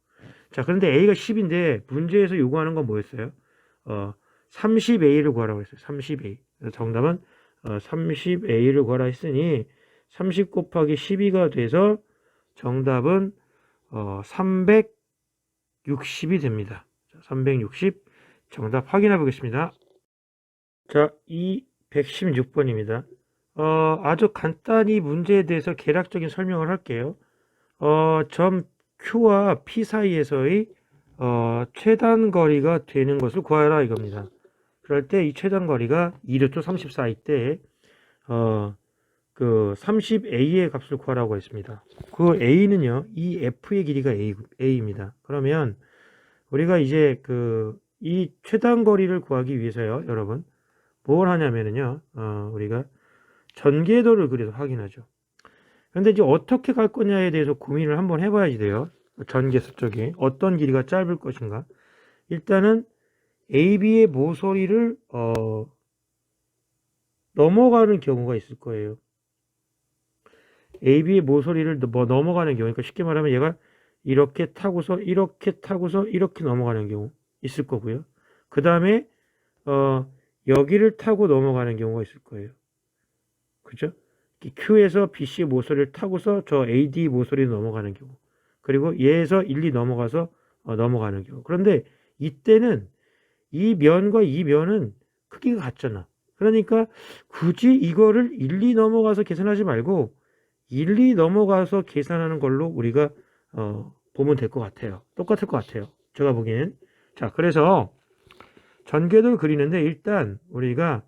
자, 그런데 a가 10인데 문제에서 요구하는 건 뭐였어요? 30a를 구하라고 했어요. 30a. 그래서 정답은 30a를 구하라 했으니 30 곱하기 12가 돼서 정답은 360이 됩니다. 360 정답 확인해 보겠습니다. 자, 116번입니다. 아주 간단히 문제에 대해서 개략적인 설명을 할게요. 점 Q와 P 사이에서의 최단 거리가 되는 것을 구하라 이겁니다. 그럴 때 이 최단 거리가 2루트 34일 때 그 30a의 값을 구하라고 했습니다. 그 a는요, 이 f의 길이가 a입니다. 그러면 우리가 이제 이 최단 거리를 구하기 위해서요, 여러분 뭘 하냐면은요, 우리가 전개도를 그려서 확인하죠. 그런데 이제 어떻게 갈 거냐에 대해서 고민을 한번 해봐야지 돼요. 전개수 쪽에 어떤 길이가 짧을 것인가. 일단은 AB의 모서리를 넘어가는 경우가 있을 거예요. AB의 모서리를 넘어가는 경우, 그러니까 쉽게 말하면 얘가 이렇게 타고서 이렇게 넘어가는 경우 있을 거고요. 그 다음에 여기를 타고 넘어가는 경우가 있을 거예요. 그죠? Q에서 BC의 모서리를 타고서 저 AD 모서리로 넘어가는 경우, 그리고 얘에서 1, 2 넘어가서 넘어가는 경우. 그런데 이때는 이 면과 이 면은 크기가 같잖아. 그러니까 굳이 이거를 1, 2 넘어가서 계산하지 말고 1, 2 넘어가서 계산하는 걸로 우리가 보면 될 것 같아요. 똑같을 것 같아요. 제가 보기엔. 자, 그래서 전개도를 그리는데 일단 우리가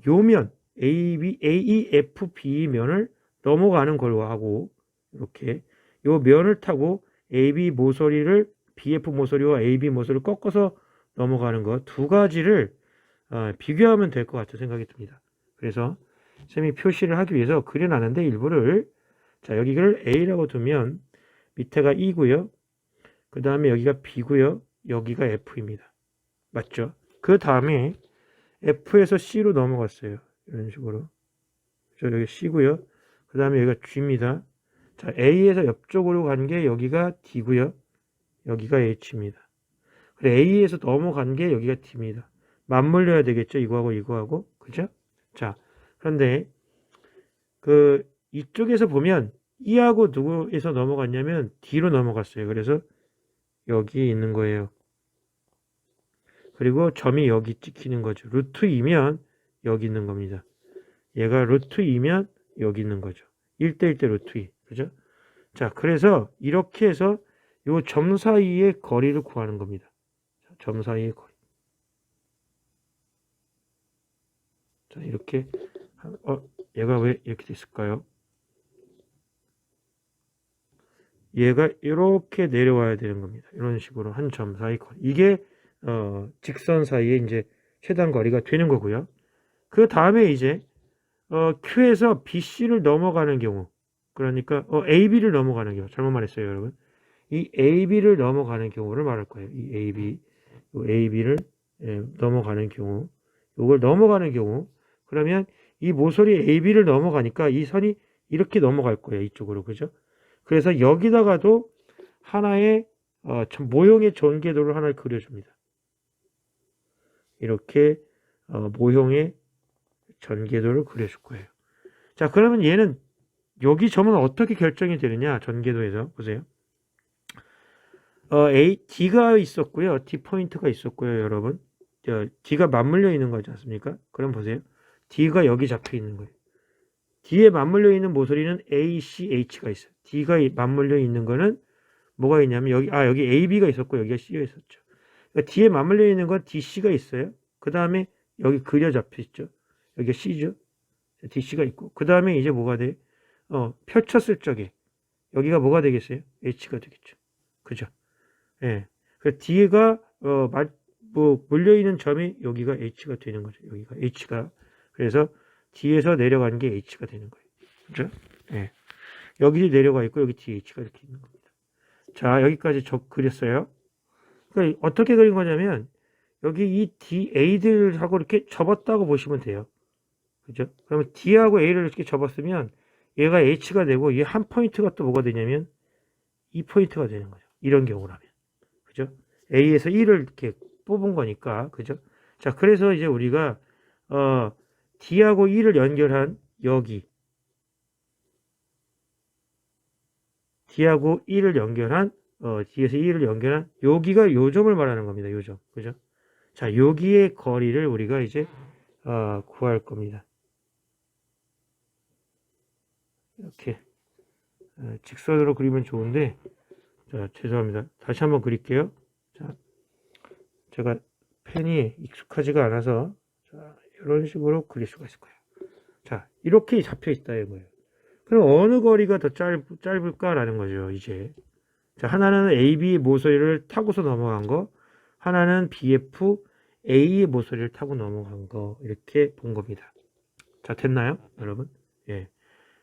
요 면 AEFB 면을 넘어가는 걸로 하고 이렇게 요 면을 타고 AB 모서리를 BF 모서리와 AB 모서리를 꺾어서 넘어가는 것 두 가지를 비교하면 될 것 같은 생각이 듭니다. 그래서 쌤이 표시를 하기 위해서 그려놨는데 일부를 자 여기를 A라고 두면 밑에가 E고요. 그 다음에 여기가 B고요. 여기가 F입니다. 맞죠? 그 다음에 F에서 C로 넘어갔어요. 이런 식으로. 여기 C고요. 그 다음에 여기가 G입니다. 자, A에서 옆쪽으로 간 게 여기가 D고요. 여기가 H입니다. 그래, A에서 넘어간 게 여기가 D입니다. 맞물려야 되겠죠? 이거하고 이거하고. 그죠? 자, 그런데 이쪽에서 보면 E하고 누구에서 넘어갔냐면 D로 넘어갔어요. 그래서 여기 있는 거예요. 그리고 점이 여기 찍히는 거죠. 루트 2면 여기 있는 겁니다. 얘가 루트 2면 여기 있는 거죠. 1대 1대 루트 2. 그죠? 자, 그래서 이렇게 해서 요 점 사이의 거리를 구하는 겁니다. 점 사이의 거리. 자, 이렇게 얘가 왜 이렇게 됐을까요? 얘가 이렇게 내려와야 되는 겁니다. 이런 식으로 한 점 사이 거리. 이게 직선 사이에 이제 최단 거리가 되는 거고요. 그 다음에 이제 Q에서 BC를 넘어가는 경우, 그러니까 AB를 넘어가는 경우, 잘못 말했어요, 여러분. 이 AB를 넘어가는 경우를 말할 거예요. 이 AB를 넘어가는 경우, 이걸 넘어가는 경우, 그러면 이 모서리 AB를 넘어가니까 이 선이 이렇게 넘어갈 거예요, 이쪽으로, 그죠? 그래서 여기다가도 하나의 모형의 전개도를 하나 그려줍니다. 이렇게 모형의 전개도를 그려줄 거예요. 자, 그러면 얘는 여기 점은 어떻게 결정이 되느냐? 전개도에서 보세요. D가 있었고요. D 포인트가 있었고요, 여러분. D가 맞물려 있는 거지 않습니까? 그럼 보세요. D가 여기 잡혀 있는 거예요. D에 맞물려 있는 모서리는 A, C, H가 있어요. D가 맞물려 있는 거는 뭐가 있냐면 여기 AB가 있었고 여기가 C가 있었죠. 그러니까 D에 맞물려 있는 건 DC가 있어요. 그 다음에 여기 그려 잡혀 있죠. 여기가 C죠. DC가 있고 그 다음에 이제 뭐가 돼? 펼쳤을 적에 여기가 뭐가 되겠어요? H가 되겠죠. 그죠? 예. 그 D가 물려 있는 점이 여기가 H가 되는 거죠. 여기가 H가 그래서 D에서 내려가는 게 H가 되는 거예요. 그죠? 예. 여기 내려가 있고 여기 DH가 이렇게 있는 겁니다. 자, 여기까지 그렸어요. 그러니까 어떻게 그린 거냐면 여기 이 DA들하고 이렇게 접었다고 보시면 돼요. 그죠? 그러면 D하고 A를 이렇게 접었으면 얘가 H가 되고 이 한 포인트가 또 뭐가 되냐면 2포인트가 되는 거죠. 이런 경우라면. 그죠? A에서 1을 이렇게 뽑은 거니까. 그죠? 자, 그래서 이제 우리가 D하고 E를 연결한 여기 D하고 E를 연결한 D에서 E를 연결한 여기가 요 점을 말하는 겁니다. 요 점. 그죠? 자, 여기의 거리를 우리가 이제 구할 겁니다. 이렇게 직선으로 그리면 좋은데 자, 죄송합니다. 다시 한번 그릴게요. 자, 제가 펜이 익숙하지가 않아서 자, 이런 식으로 그릴 수가 있을 거예요. 자, 이렇게 잡혀 있다 이거예요. 그럼 어느 거리가 더 짧을까라는 거죠, 이제. 자, 하나는 AB 모서리를 타고서 넘어간 거, 하나는 BF A의 모서리를 타고 넘어간 거, 이렇게 본 겁니다. 자, 됐나요, 여러분? 예.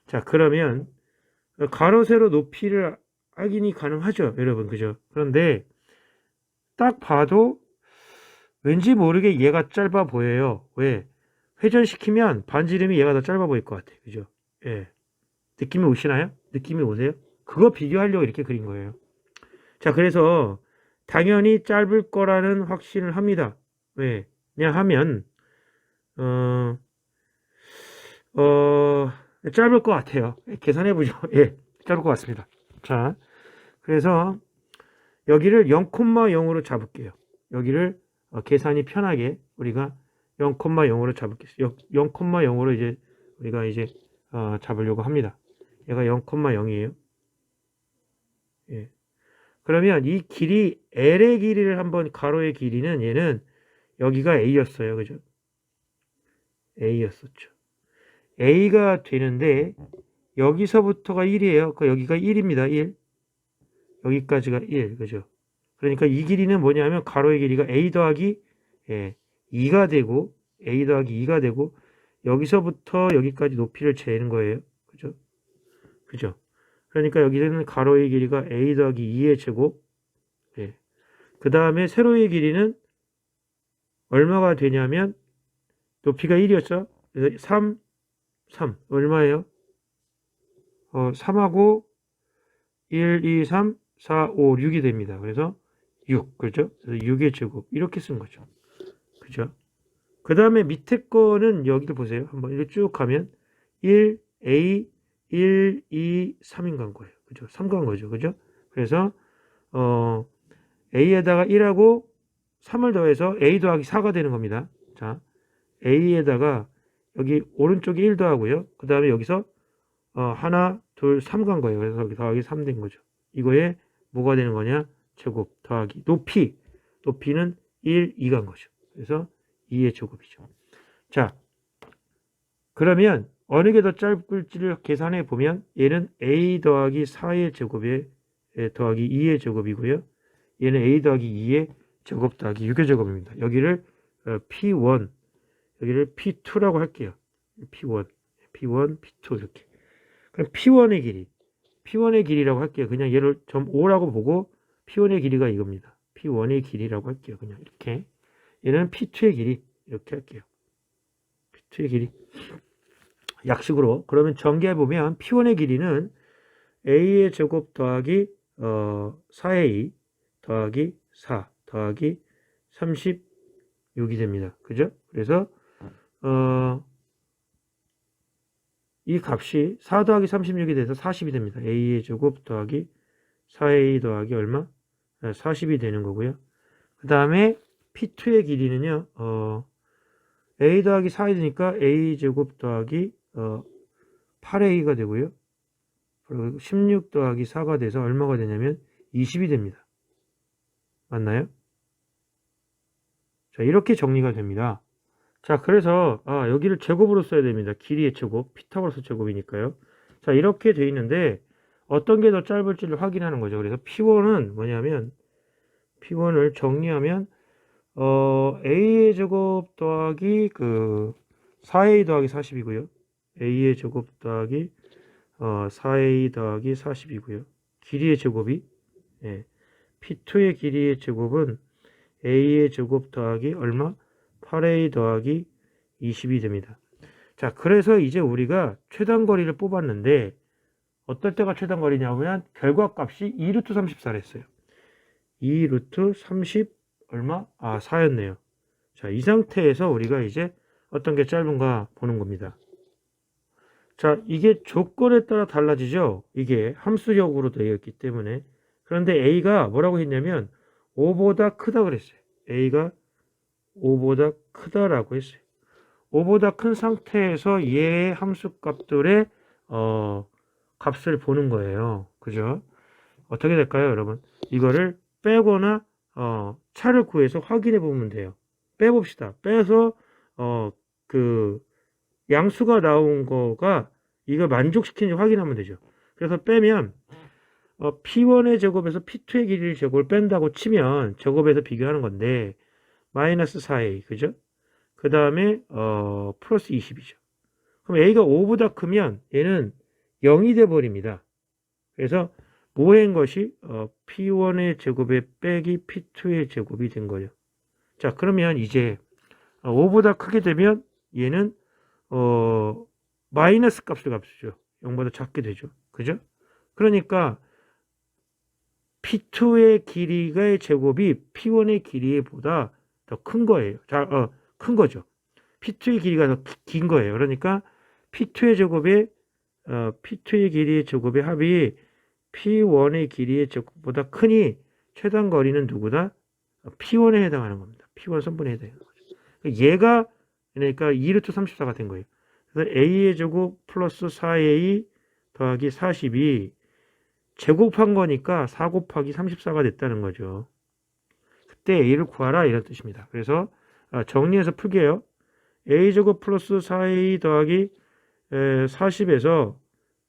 자, 그러면 가로, 세로 높이를 확인이 가능하죠, 여러분, 그죠? 그런데 딱 봐도 왠지 모르게 얘가 짧아 보여요. 왜? 회전시키면 반지름이 얘가 더 짧아 보일 것 같아요, 그죠? 예. 느낌이 오시나요? 느낌이 오세요? 그거 비교하려고 이렇게 그린 거예요. 자, 그래서 당연히 짧을 거라는 확신을 합니다. 왜? 그냥 하면 짧을 것 같아요. 계산해 보죠. 예, 짧을 것 같습니다. 자, 그래서 여기를 0,0으로 잡을게요. 여기를 계산이 편하게 우리가 0,0으로 잡을게요. 0,0으로 이제 우리가 이제 잡으려고 합니다. 얘가 0,0이에요. 예. 그러면 이 길이 L의 길이를 한번 가로의 길이는 얘는 여기가 A였어요. 그죠? A였었죠. A가 되는데 여기서부터가 1이에요. 그 여기가 1입니다. 1. 여기까지가 1. 그죠? 그러니까 이 길이는 뭐냐면 가로의 길이가 A 더하기 2가 되고 A 더하기 2가 되고 여기서부터 여기까지 높이를 재는 거예요. 그죠? 그죠? 그러니까 여기는 가로의 길이가 A 더하기 2의 제곱. 예. 그 다음에 세로의 길이는 얼마가 되냐면 높이가 1이었죠. 그래서 3 얼마예요? 3하고 1, 2, 3, 4, 5, 6이 됩니다. 그래서 6, 그죠? 그래서 6의 제곱 이렇게 쓴 거죠. 그죠? 그 다음에 밑에 거는 여기를 보세요. 한번 이렇게 쭉 가면 1, A, 1, 2, 3인 간 거예요. 그죠? 3 간 거죠. 그죠? 그래서 A에다가 1하고 3을 더해서 A 더하기 4가 되는 겁니다. 자, A에다가 여기 오른쪽에 1 더하고요. 그 다음에 여기서 하나, 둘, 3 간 거예요. 그래서 여기 더하기 3 된 거죠. 이거에 뭐가 되는 거냐? 제곱 더하기 높이는 1, 2 간 거죠. 그래서 2의 제곱이죠. 자, 그러면 어느 게 더 짧을지를 계산해 보면 얘는 a 더하기 4의 제곱에 더하기 2의 제곱이고요. 얘는 a 더하기 2의 제곱 더하기 6의 제곱입니다. 여기를 P1, 여기를 P2라고 할게요. P1, P2 이렇게. 그럼 P1의 길이, P1의 길이라고 할게요. 그냥 얘를 점 5라고 보고 P1의 길이가 이겁니다. P1의 길이라고 할게요. 그냥 이렇게. 얘는 P2의 길이 이렇게 할게요. P2의 길이. 약식으로. 그러면 전개해보면 P1의 길이는 A의 제곱 더하기 4A 더하기 4 더하기 36이 됩니다. 그죠? 그래서 이 값이 4 더하기 36이 돼서 40이 됩니다. A의 제곱 더하기 4A 더하기 얼마? 40이 되는 거고요. 그 다음에 P2의 길이는요. A 더하기 4이 되니까 A 제곱 더하기 8A가 되고요. 그리고 16 더하기 4가 돼서 얼마가 되냐면 20이 됩니다. 맞나요? 자, 이렇게 정리가 됩니다. 자, 그래서 여기를 제곱으로 써야 됩니다. 길이의 제곱, 피타고라스 제곱이니까요. 자, 이렇게 돼 있는데 어떤 게 더 짧을지를 확인하는 거죠. 그래서 P1은 뭐냐면 P1을 정리하면 A의 제곱 더하기 4A 더하기 40이고요. A의 제곱 더하기 4A 더하기 40이고요. 길이의 제곱이 P2의 길이의 제곱은 A의 제곱 더하기 얼마? 8A 더하기 20이 됩니다. 자, 그래서 이제 우리가 최단거리를 뽑았는데 어떨 때가 최단거리냐면 결과값이 2루트 34를 했어요. 2루트 30 얼마? 4였네요. 자, 이 상태에서 우리가 이제 어떤 게 짧은가 보는 겁니다. 자, 이게 조건에 따라 달라지죠. 이게 함수력으로 되어 있기 때문에. 그런데 A가 뭐라고 했냐면 5보다 크다 그랬어요. A가 5보다 크다라고 했어요. 5보다 큰 상태에서 얘의 함수값들의 값을 보는 거예요. 그죠? 어떻게 될까요, 여러분? 이거를 빼거나 차를 구해서 확인해 보면 돼요. 빼봅시다. 빼서 양수가 나온 거가 이걸 만족시키는지 확인하면 되죠. 그래서 빼면 P1의 제곱에서 P2의 길이의 제곱을 뺀다고 치면 제곱에서 비교하는 건데 마이너스 4A, 그죠? 그 다음에 플러스 20이죠. 그럼 A가 5보다 크면 얘는 0이 돼 버립니다. 그래서 모행 것이 P1의 제곱에 빼기 P2의 제곱이 된 거예요. 자, 그러면 이제 5보다 크게 되면 얘는 마이너스 값을 값이죠. 0보다 작게 되죠. 그죠? 그러니까 P2의 길이의 제곱이 P1의 길이보다 더 큰 거예요. 자, 큰 거죠. P2의 길이가 더 긴 거예요. 그러니까 P2의 제곱에 P2의 길이의 제곱의 합이 P1의 길이의 제곱보다 크니 최단 거리는 누구다? P1에 해당하는 겁니다. P1 선분에 해당하는 거죠. 얘가 그러니까 2루트 34가 된 거예요. 그래서 A의 제곱 플러스 4A 더하기 40이 제곱한 거니까 4 곱하기 34가 됐다는 거죠. 그때 A를 구하라 이런 뜻입니다. 그래서 정리해서 풀게요. A제곱 플러스 4A 더하기 40에서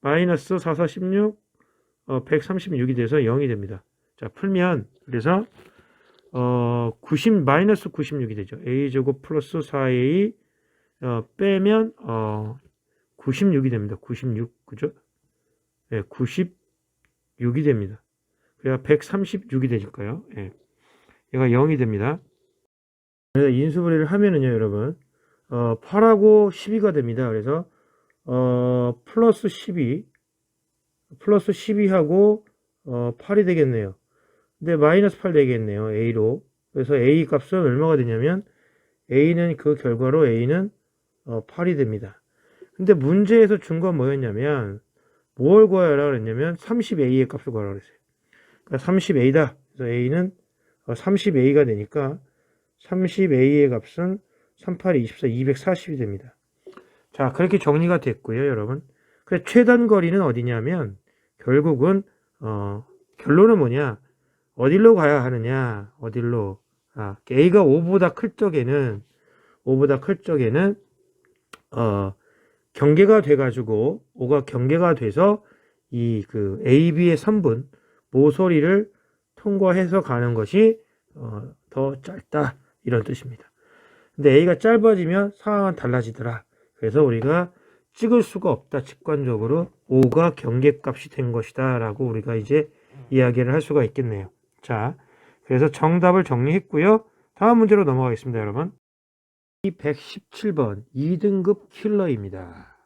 마이너스 4, 4, 16 136이 돼서 0이 됩니다. 자, 풀면 그래서 마이너스 96이 되죠. A제곱 플러스 4A 빼면 96이 됩니다. 96, 그죠? 네, 96이 됩니다. 그래야 136이 되니까요. 네. 얘가 0이 됩니다. 그래서 인수분해를 하면은요, 여러분 8하고 12가 됩니다. 그래서 플러스 12하고 8이 되겠네요. 근데 마이너스 8 되겠네요. A로. 그래서 A 값은 얼마가 되냐면 A는 그 결과로 A는 8이 됩니다. 근데 문제에서 준 건 뭐였냐면 뭘 구하라 그랬냐면 30A의 값을 구하라 그랬어요. 그러니까 30A다. 그래서 A는 30A가 되니까 30A의 값은 38, 24, 240이 됩니다. 자, 그렇게 정리가 됐고요, 여러분. 그래서 최단 거리는 어디냐면 결국은 결론은 뭐냐? 어디로 가야 하느냐? 어디로? A가 5보다 클 적에는 경계가 돼가지고 O가 경계가 돼서 이 그 AB의 선분 모서리를 통과해서 가는 것이 더 짧다 이런 뜻입니다. 근데 A가 짧아지면 상황은 달라지더라. 그래서 우리가 찍을 수가 없다. 직관적으로 O가 경계값이 된 것이다 라고 우리가 이제 이야기를 할 수가 있겠네요. 자, 그래서 정답을 정리했고요. 다음 문제로 넘어가겠습니다, 여러분. 이 117번 2등급 킬러입니다.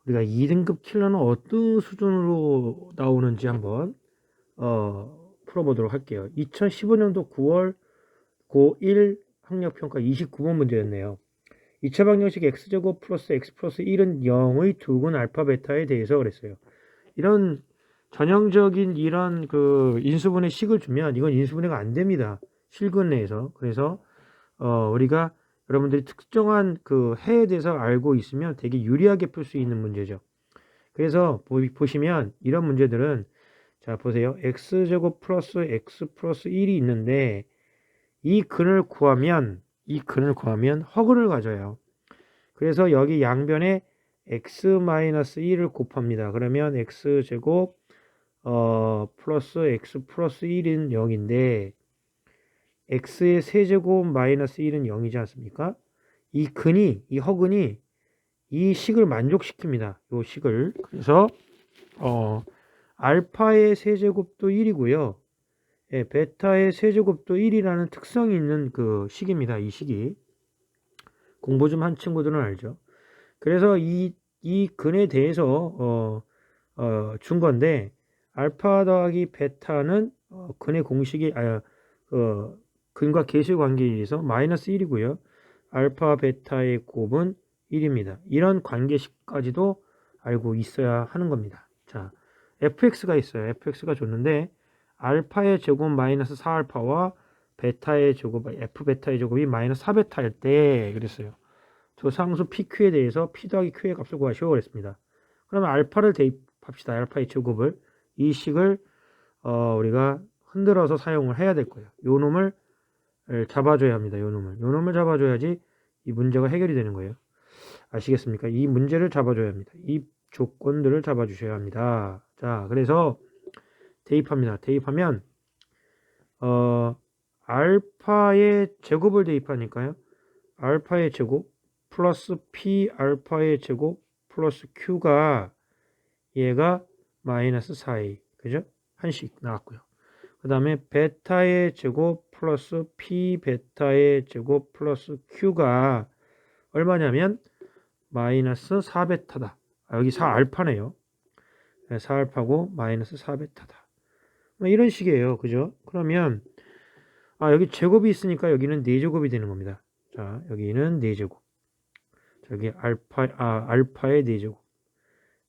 우리가 2등급 킬러는 어떤 수준으로 나오는지 한번 풀어보도록 할게요. 2015년도 9월 고1 학력평가 29번 문제였네요. 2차 방정식 x제곱 플러스 x 플러스 1은 0의 두근 알파 베타에 대해서 그랬어요. 이런 전형적인 이런 그 인수분해 식을 주면 이건 인수분해가 안 됩니다. 실근 내에서. 그래서 우리가 여러분들이 특정한 그 해에 대해서 알고 있으면 되게 유리하게 풀 수 있는 문제죠. 그래서 보시면 이런 문제들은 자 보세요. x제곱 플러스 x 플러스 1이 있는데 이 근을 구하면 허근을 가져요. 그래서 여기 양변에 x-1을 곱합니다. 그러면 x제곱 플러스 x 플러스 1은 0인데 x의 세제곱 마이너스 1은 0이지 않습니까? 이 허근이 이 식을 만족시킵니다. 이 식을. 그래서 알파의 세제곱도 1이고요. 예, 베타의 세제곱도 1이라는 특성이 있는 그 식입니다. 이 식이. 공부 좀 한 친구들은 알죠. 그래서 이 근에 대해서 준 건데 알파 더하기 베타는 근의 공식이 근과 계수의 관계에 의해서 마이너스 1이고요. 알파 베타의 곱은 1입니다. 이런 관계식까지도 알고 있어야 하는 겁니다. 자, fx가 있어요. fx가 줬는데 알파의 제곱 마이너스 4알파와 베타의 제곱, f베타의 제곱이 마이너스 4베타일 때 그랬어요. 저 상수 PQ에 대해서 P 더하기 Q의 값을 구하시오 그랬습니다. 그러면 알파를 대입합시다. 알파의 제곱을. 이 식을 우리가 흔들어서 사용을 해야 될 거예요. 요 놈을 잡아줘야 합니다. 요 놈을 잡아줘야지 이 문제가 해결이 되는 거예요. 아시겠습니까? 이 문제를 잡아줘야 합니다. 이 조건들을 잡아주셔야 합니다. 자, 그래서 대입합니다. 대입하면 알파의 제곱을 대입하니까요. 알파의 제곱 플러스 P 알파의 제곱 플러스 Q가 얘가 마이너스 4A 그죠? 한씩 나왔고요. 그 다음에 베타의 제곱 플러스 P 베타의 제곱 플러스 Q가 얼마냐면 마이너스 4베타다. 여기 4알파네요. 4알파고 마이너스 4베타다. 이런 식이에요. 그죠? 그러면 여기 제곱이 있으니까 여기는 4제곱이 되는 겁니다. 자, 여기는 4제곱. 저기 알파의 4제곱.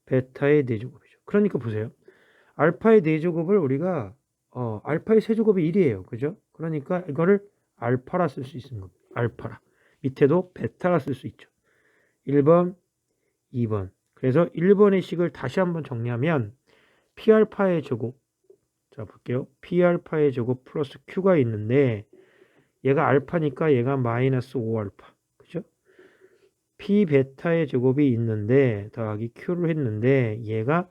베타의 4제곱이죠. 그러니까 보세요. 알파의 4제곱을 우리가 알파의 세제곱이 1이에요. 그죠? 그러니까 이거를 알파라 쓸 수 있는 겁니다. 알파라. 밑에도 베타라 쓸 수 있죠. 1번, 2번. 그래서 1번의 식을 다시 한번 정리하면 P알파의 제곱. 자, 볼게요. P알파의 제곱 플러스 Q가 있는데 얘가 알파니까 얘가 마이너스 5알파. 그죠? P 베타의 제곱이 있는데 더하기 Q를 했는데 얘가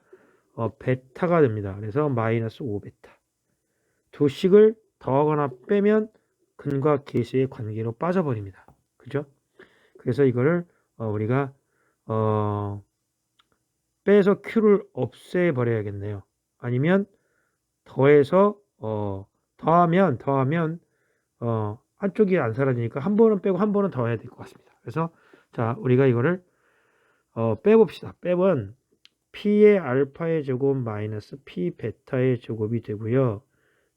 베타가 됩니다. 그래서 마이너스 5베타. 두 식을 더하거나 빼면 근과 계수의 관계로 빠져버립니다. 그죠? 그래서 이거를 우리가 빼서 Q를 없애버려야겠네요. 아니면 더해서 더하면 한쪽이 안 사라지니까 한 번은 빼고 한 번은 더해야 될 것 같습니다. 그래서 자 우리가 이거를 빼봅시다. 빼면 P의 알파의 제곱 마이너스 P 베타의 제곱이 되고요.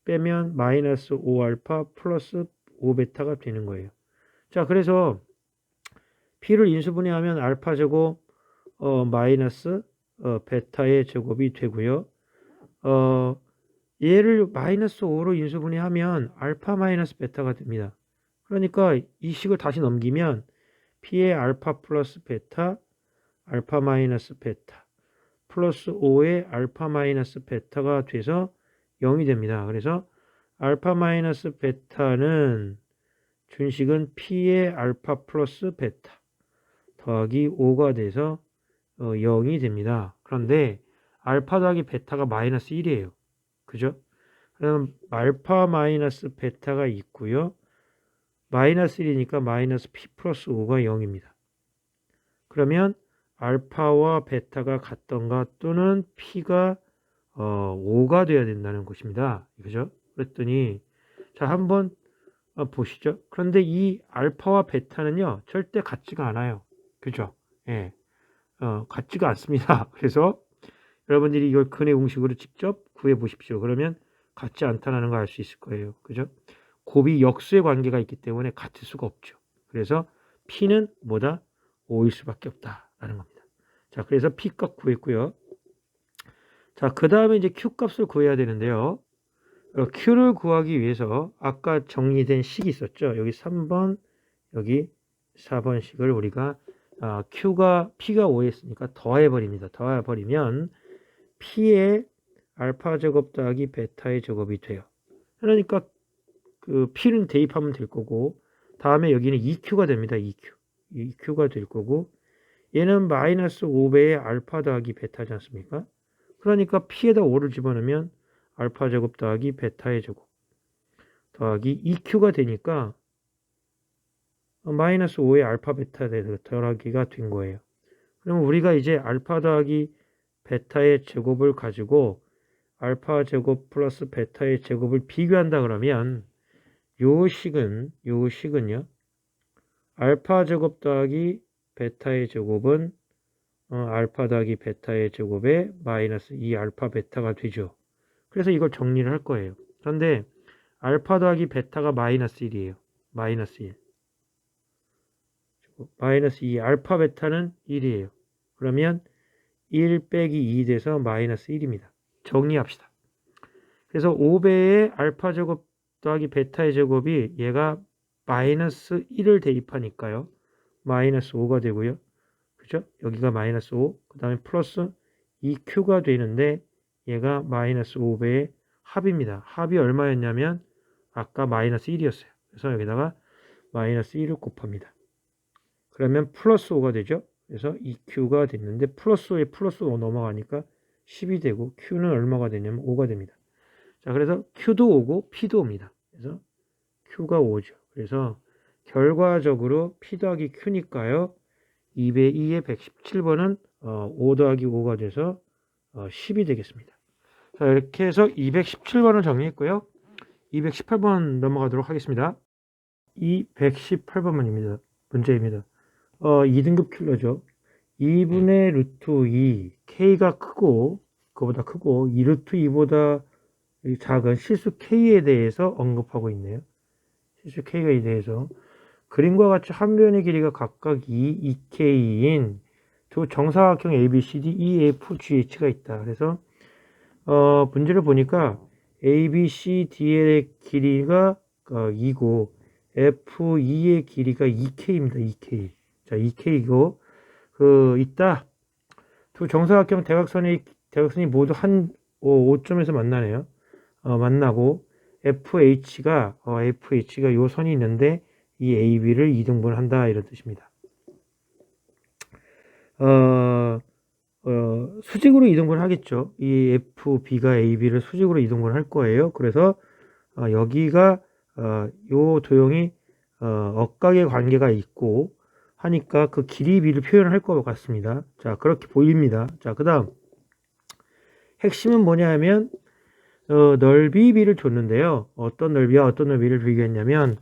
빼면 마이너스 5알파 플러스 5베타가 되는 거예요. 자 그래서 P를 인수분해하면 알파 제곱 마이너스 베타의 제곱이 되고요. 얘를 마이너스 5로 인수분해하면 알파 마이너스 베타가 됩니다. 그러니까 이 식을 다시 넘기면 P의 알파 플러스 베타 알파 마이너스 베타 플러스 5의 알파 마이너스 베타가 돼서 0이 됩니다. 그래서 알파 마이너스 베타는 준식은 P의 알파 플러스 베타 더하기 5가 돼서 0이 됩니다. 그런데 알파 더하기 베타가 마이너스 1이에요. 그죠? 그럼 알파 마이너스 베타가 있고요. 마이너스 1이니까 마이너스 p 플러스 5가 0입니다. 그러면 알파와 베타가 같던가 또는 p가 5가 돼야 된다는 것입니다. 그죠? 그랬더니 자 한번 보시죠. 그런데 이 알파와 베타는요 절대 같지가 않아요. 그죠? 예, 같지가 않습니다. 그래서 여러분들이 이걸 근의 공식으로 직접 구해 보십시오. 그러면 같지 않다는 걸 알 수 있을 거예요. 그죠? 곱이 역수의 관계가 있기 때문에 같을 수가 없죠. 그래서 P는 뭐다? 5일 수밖에 없다라는 겁니다. 자, 그래서 P 값 구했고요. 자, 그 다음에 이제 Q 값을 구해야 되는데요. Q를 구하기 위해서 아까 정리된 식이 있었죠. 여기 3번, 여기 4번식을 우리가 P가 5였으니까 더해버립니다. 더해버리면 P의 알파 제곱 더하기 베타의 제곱이 돼요. 그러니까 그 P는 대입하면 될 거고 다음에 여기는 EQ가 됩니다. EQ가 될 거고 얘는 마이너스 5배의 알파 더하기 베타지 않습니까? 그러니까 P에다 5를 집어넣으면 알파 제곱 더하기 베타의 제곱 더하기 EQ가 되니까 마이너스 5의 알파 베타 더하기가 된 거예요. 그러면 우리가 이제 알파 더하기 베타의 제곱을 가지고 알파 제곱 플러스 베타의 제곱을 비교한다 그러면 요 식은요 알파 제곱 더하기 베타의 제곱은 알파 더하기 베타의 제곱에 마이너스 2 알파 베타가 되죠. 그래서 이걸 정리를 할 거예요. 그런데 알파 더하기 베타가 마이너스 1이에요. 마이너스 1. 마이너스 2 알파 베타는 1이에요. 그러면 1 빼기 2 돼서 마이너스 1입니다. 정리합시다. 그래서 5배의 알파 제곱 더하기 베타의 제곱이 얘가 마이너스 1을 대입하니까요. 마이너스 5가 되고요. 그죠? 여기가 마이너스 5, 그 다음에 플러스 2Q가 되는데 얘가 마이너스 5배의 합입니다. 합이 얼마였냐면 아까 마이너스 1이었어요. 그래서 여기다가 마이너스 1을 곱합니다. 그러면 플러스 5가 되죠. 그래서 2Q가 됐는데 플러스 5에 플러스 5 넘어가니까 10이 되고 Q는 얼마가 되냐면 5가 됩니다. 자, 그래서 Q도 5고 P도 5입니다. 그래서 Q가 5죠. 그래서 결과적으로 P 더하기 Q니까요. 2배 2의 117번은 5 더하기 5가 돼서 10이 되겠습니다. 자, 이렇게 해서 217번을 정리했고요. 218번 넘어가도록 하겠습니다. 218번입니다. 문제입니다. 2등급 킬러죠. 2분의 루트 2, K가 크고, 그보다 크고, 2 루트 2보다 작은 실수 K에 대해서 언급하고 있네요. 실수 K에 대해서. 그림과 같이 한 변의 길이가 각각 2K인 두 정사각형 ABCD, EFGH가 있다. 그래서, 문제를 보니까 ABCD의 길이가 2고, F2의 길이가 2K입니다. 2K. 자, 2K이고, 있다. 두 정사각형 대각선이 모두 한 5점에서 만나네요. 만나고, FH가 요 선이 있는데, 이 AB를 2등분 한다. 이런 뜻입니다. 수직으로 2등분 하겠죠. 이 FB가 AB를 수직으로 2등분 할 거예요. 그래서, 여기가, 요 도형이, 억각의 관계가 있고, 하니까 그 길이 비를 표현할 것 같습니다. 자, 그렇게 보입니다. 자, 그 다음. 핵심은 뭐냐 하면, 넓이 비를 줬는데요. 어떤 넓이와 어떤 넓이를 비교했냐면,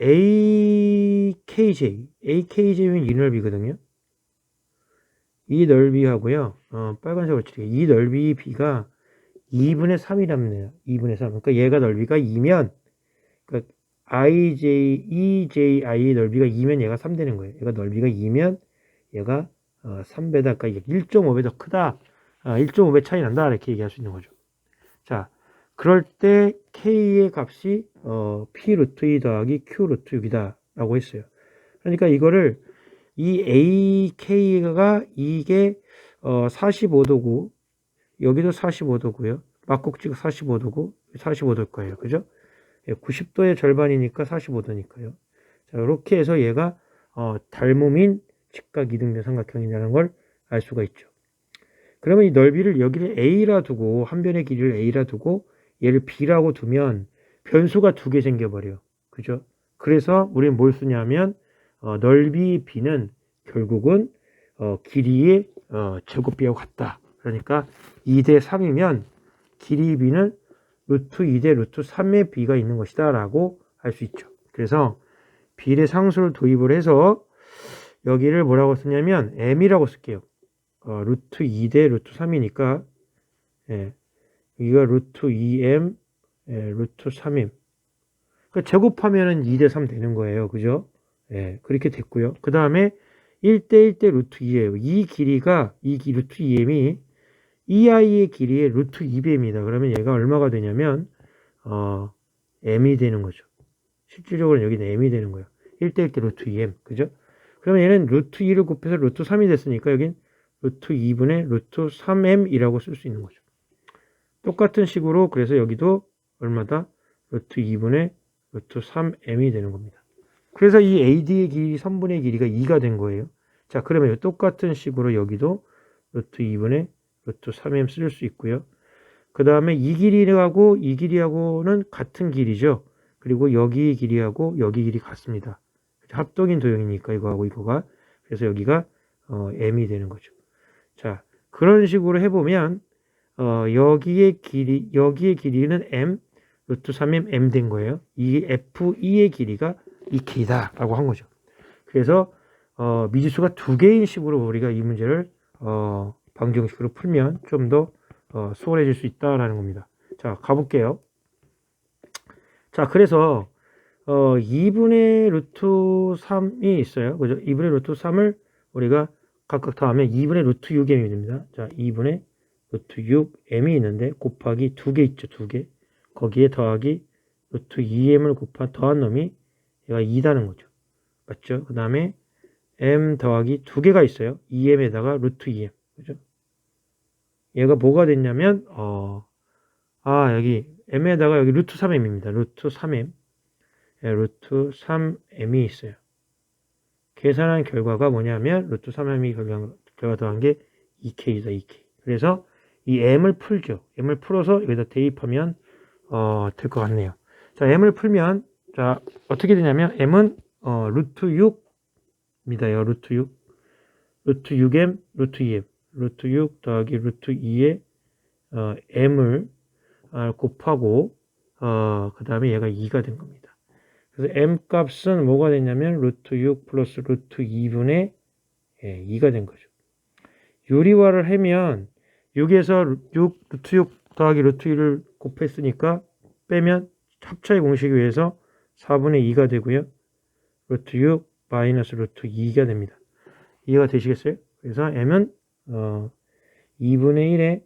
AKJ면 이 넓이거든요. 이 넓이하고요, 빨간색으로 칠게요. 이 넓이 비가 2분의 3이랍니다. 2분의 3. 그러니까 얘가 넓이가 2면, 그러니까 EJI 넓이가 2면 얘가 3 되는 거예요. 얘가 넓이가 2면 얘가 3배다. 그러니까 1.5배 더 크다. 1.5배 차이 난다. 이렇게 얘기할 수 있는 거죠. 자, 그럴 때 K의 값이 P 루트 2 더하기 Q 루트 6이다. 라고 했어요. 그러니까 이거를 이 AK가 이게 45도고 여기도 45도고요. 막국지가 45도고 45도일 거예요. 그죠? 90도의 절반이니까 45도니까요. 자, 이렇게 해서 얘가 닮음인 직각 이등변 삼각형이라는 걸 알 수가 있죠. 그러면 이 넓이를 여기를 A라 두고 한 변의 길이를 A라 두고 얘를 B라고 두면 변수가 두 개 생겨버려요. 그죠? 그래서 우리는 뭘 쓰냐면 넓이 B는 결국은 길이의 제곱비하고 같다. 그러니까 2대 3이면 길이 B는 루트 2대 루트 3의 B가 있는 것이다 라고 할 수 있죠. 그래서 비례 상수를 도입을 해서 여기를 뭐라고 쓰냐면 M이라고 쓸게요. 루트 2대 루트 3이니까 예, 여기가 루트 2M 루트 3M 그러니까 제곱하면은 2대 3 되는 거예요. 그죠? 예, 그렇게 됐고요. 그 다음에 1대 1대 루트 2예요. 이 길이가 이 루트 2M이 이 아이의 길이의 루트 2B입니다. 그러면 얘가 얼마가 되냐면 M이 되는 거죠. 실질적으로 여기는 M이 되는 거예요. 1대 1대 루트 2M 그죠? 그러면 얘는 루트 2를 곱해서 루트 3이 됐으니까 여긴 루트 2분의 루트 3m이라고 쓸 수 있는 거죠. 똑같은 식으로 그래서 여기도 얼마다? 루트 2분의 루트 3m이 되는 겁니다. 그래서 이 AD의 길이 선분의 길이가 2가 된 거예요. 자, 그러면 똑같은 식으로 여기도 루트 2분의 루트 3m 쓸 수 있고요. 그 다음에 이 길이하고는 같은 길이죠. 그리고 여기 길이하고 여기 길이 같습니다. 합동인 도형이니까 이거하고 이거가. 그래서 여기가 m이 되는 거죠. 자, 그런 식으로 해보면 여기의 길이는 m, 루트 3m m 된 거예요. 이 F2의 길이가 이 길이다 라고 한 거죠. 그래서 미지수가 두 개인 식으로 우리가 이 문제를 방정식으로 풀면 좀 더 수월해질 수 있다라는 겁니다. 자, 가볼게요. 자, 그래서 2분의 루트 3이 있어요. 그죠? 2분의 루트 3을 우리가 각각 더하면 2분의 루트 6m이 됩니다. 자, 2분의 루트 6m이 있는데 곱하기 2개 있죠. 2개. 거기에 더하기 루트 2m을 더한 놈이 얘가 2다는 거죠. 맞죠? 그 다음에 m 더하기 2개가 있어요. 2m에다가 루트 2m. 그죠? 얘가 뭐가 됐냐면 여기 m에다가 여기 루트 3m입니다. 루트 3m. 루트 3m이 있어요. 계산한 결과가 뭐냐면 루트 3m이 결과 더한 게 2k이다. 2k. 그래서 이 m을 풀죠. m을 풀어서 여기다 대입하면 될 것 같네요. 자, m을 풀면 자 어떻게 되냐면 m은 루트 6입니다. 루트 6. 루트 6m 루트 2m. 루트 6 더하기 루트 2에 m을 곱하고 그 다음에 얘가 2가 된 겁니다. 그래서 m 값은 뭐가 됐냐면 루트 6 플러스 루트 2분의 2가 된 거죠. 유리화를 하면 6에서 루트 6 더하기 루트 2를 곱했으니까 빼면 합차의 공식에 의해서 4분의 2가 되고요. 루트 6 마이너스 루트 2가 됩니다. 이해가 되시겠어요? 그래서 m은 2분의 1에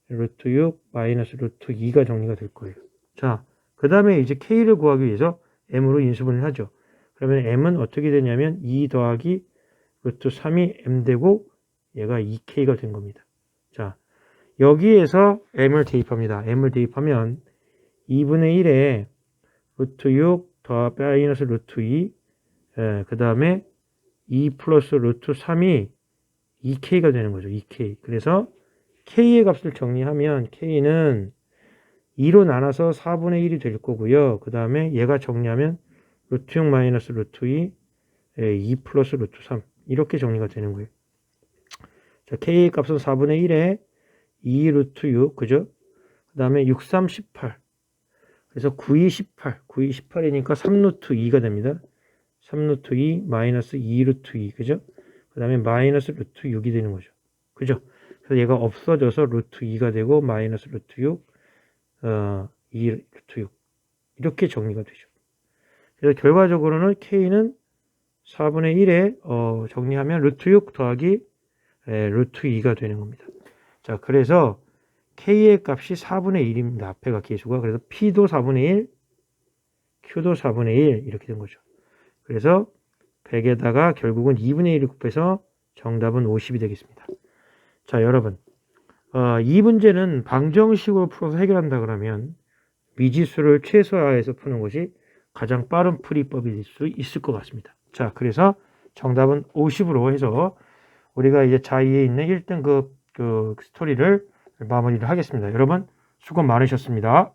루트 6 마이너스 루트 2가 정리가 될 거예요. 자, 그 다음에 이제 k를 구하기 위해서 m으로 인수분해를 하죠. 그러면 m은 어떻게 되냐면 2 더하기 루트 3이 m 되고 얘가 2k가 된 겁니다. 자, 여기에서 m을 대입합니다. m을 대입하면 2분의 1에 루트 6 더 마이너스 루트 2 그 다음에 2 플러스 루트 3이 2k가 되는 거죠. 2k. 그래서 k의 값을 정리하면 k는 2로 나눠서 4분의 1이 될 거고요. 그 다음에 얘가 정리하면 루트 6 마이너스 루트 2, 2 플러스 루트 3 이렇게 정리가 되는 거예요. 자, k의 값은 4분의 1에 2 루트 6 그죠? 그 다음에 6, 3, 18 그래서 9, 2, 18 9, 2, 18이니까 3 루트 2가 됩니다. 3 루트 2 마이너스 2 루트 2 그죠? 그 다음에 마이너스 루트 6이 되는 거죠. 그죠? 그래서 얘가 없어져서 루트 2가 되고 마이너스 루트 6 2 루트 6 이렇게 정리가 되죠. 그래서 결과적으로는 k는 4분의 1에 정리하면 루트 6 더하기 루트 2가 되는 겁니다. 자, 그래서 k의 값이 4분의 1입니다. 앞에가 계수가. 그래서 p도 4분의 1, q도 4분의 1 이렇게 된 거죠. 그래서 100에다가 결국은 2분의 1을 곱해서 정답은 50이 되겠습니다. 자, 여러분 이 문제는 방정식으로 풀어서 해결한다 그러면 미지수를 최소화해서 푸는 것이 가장 빠른 풀이법일 수 있을 것 같습니다. 자, 그래서 정답은 50으로 해서 우리가 이제 자2에 있는 1등급 그 스토리를 마무리를 하겠습니다. 여러분 수고 많으셨습니다.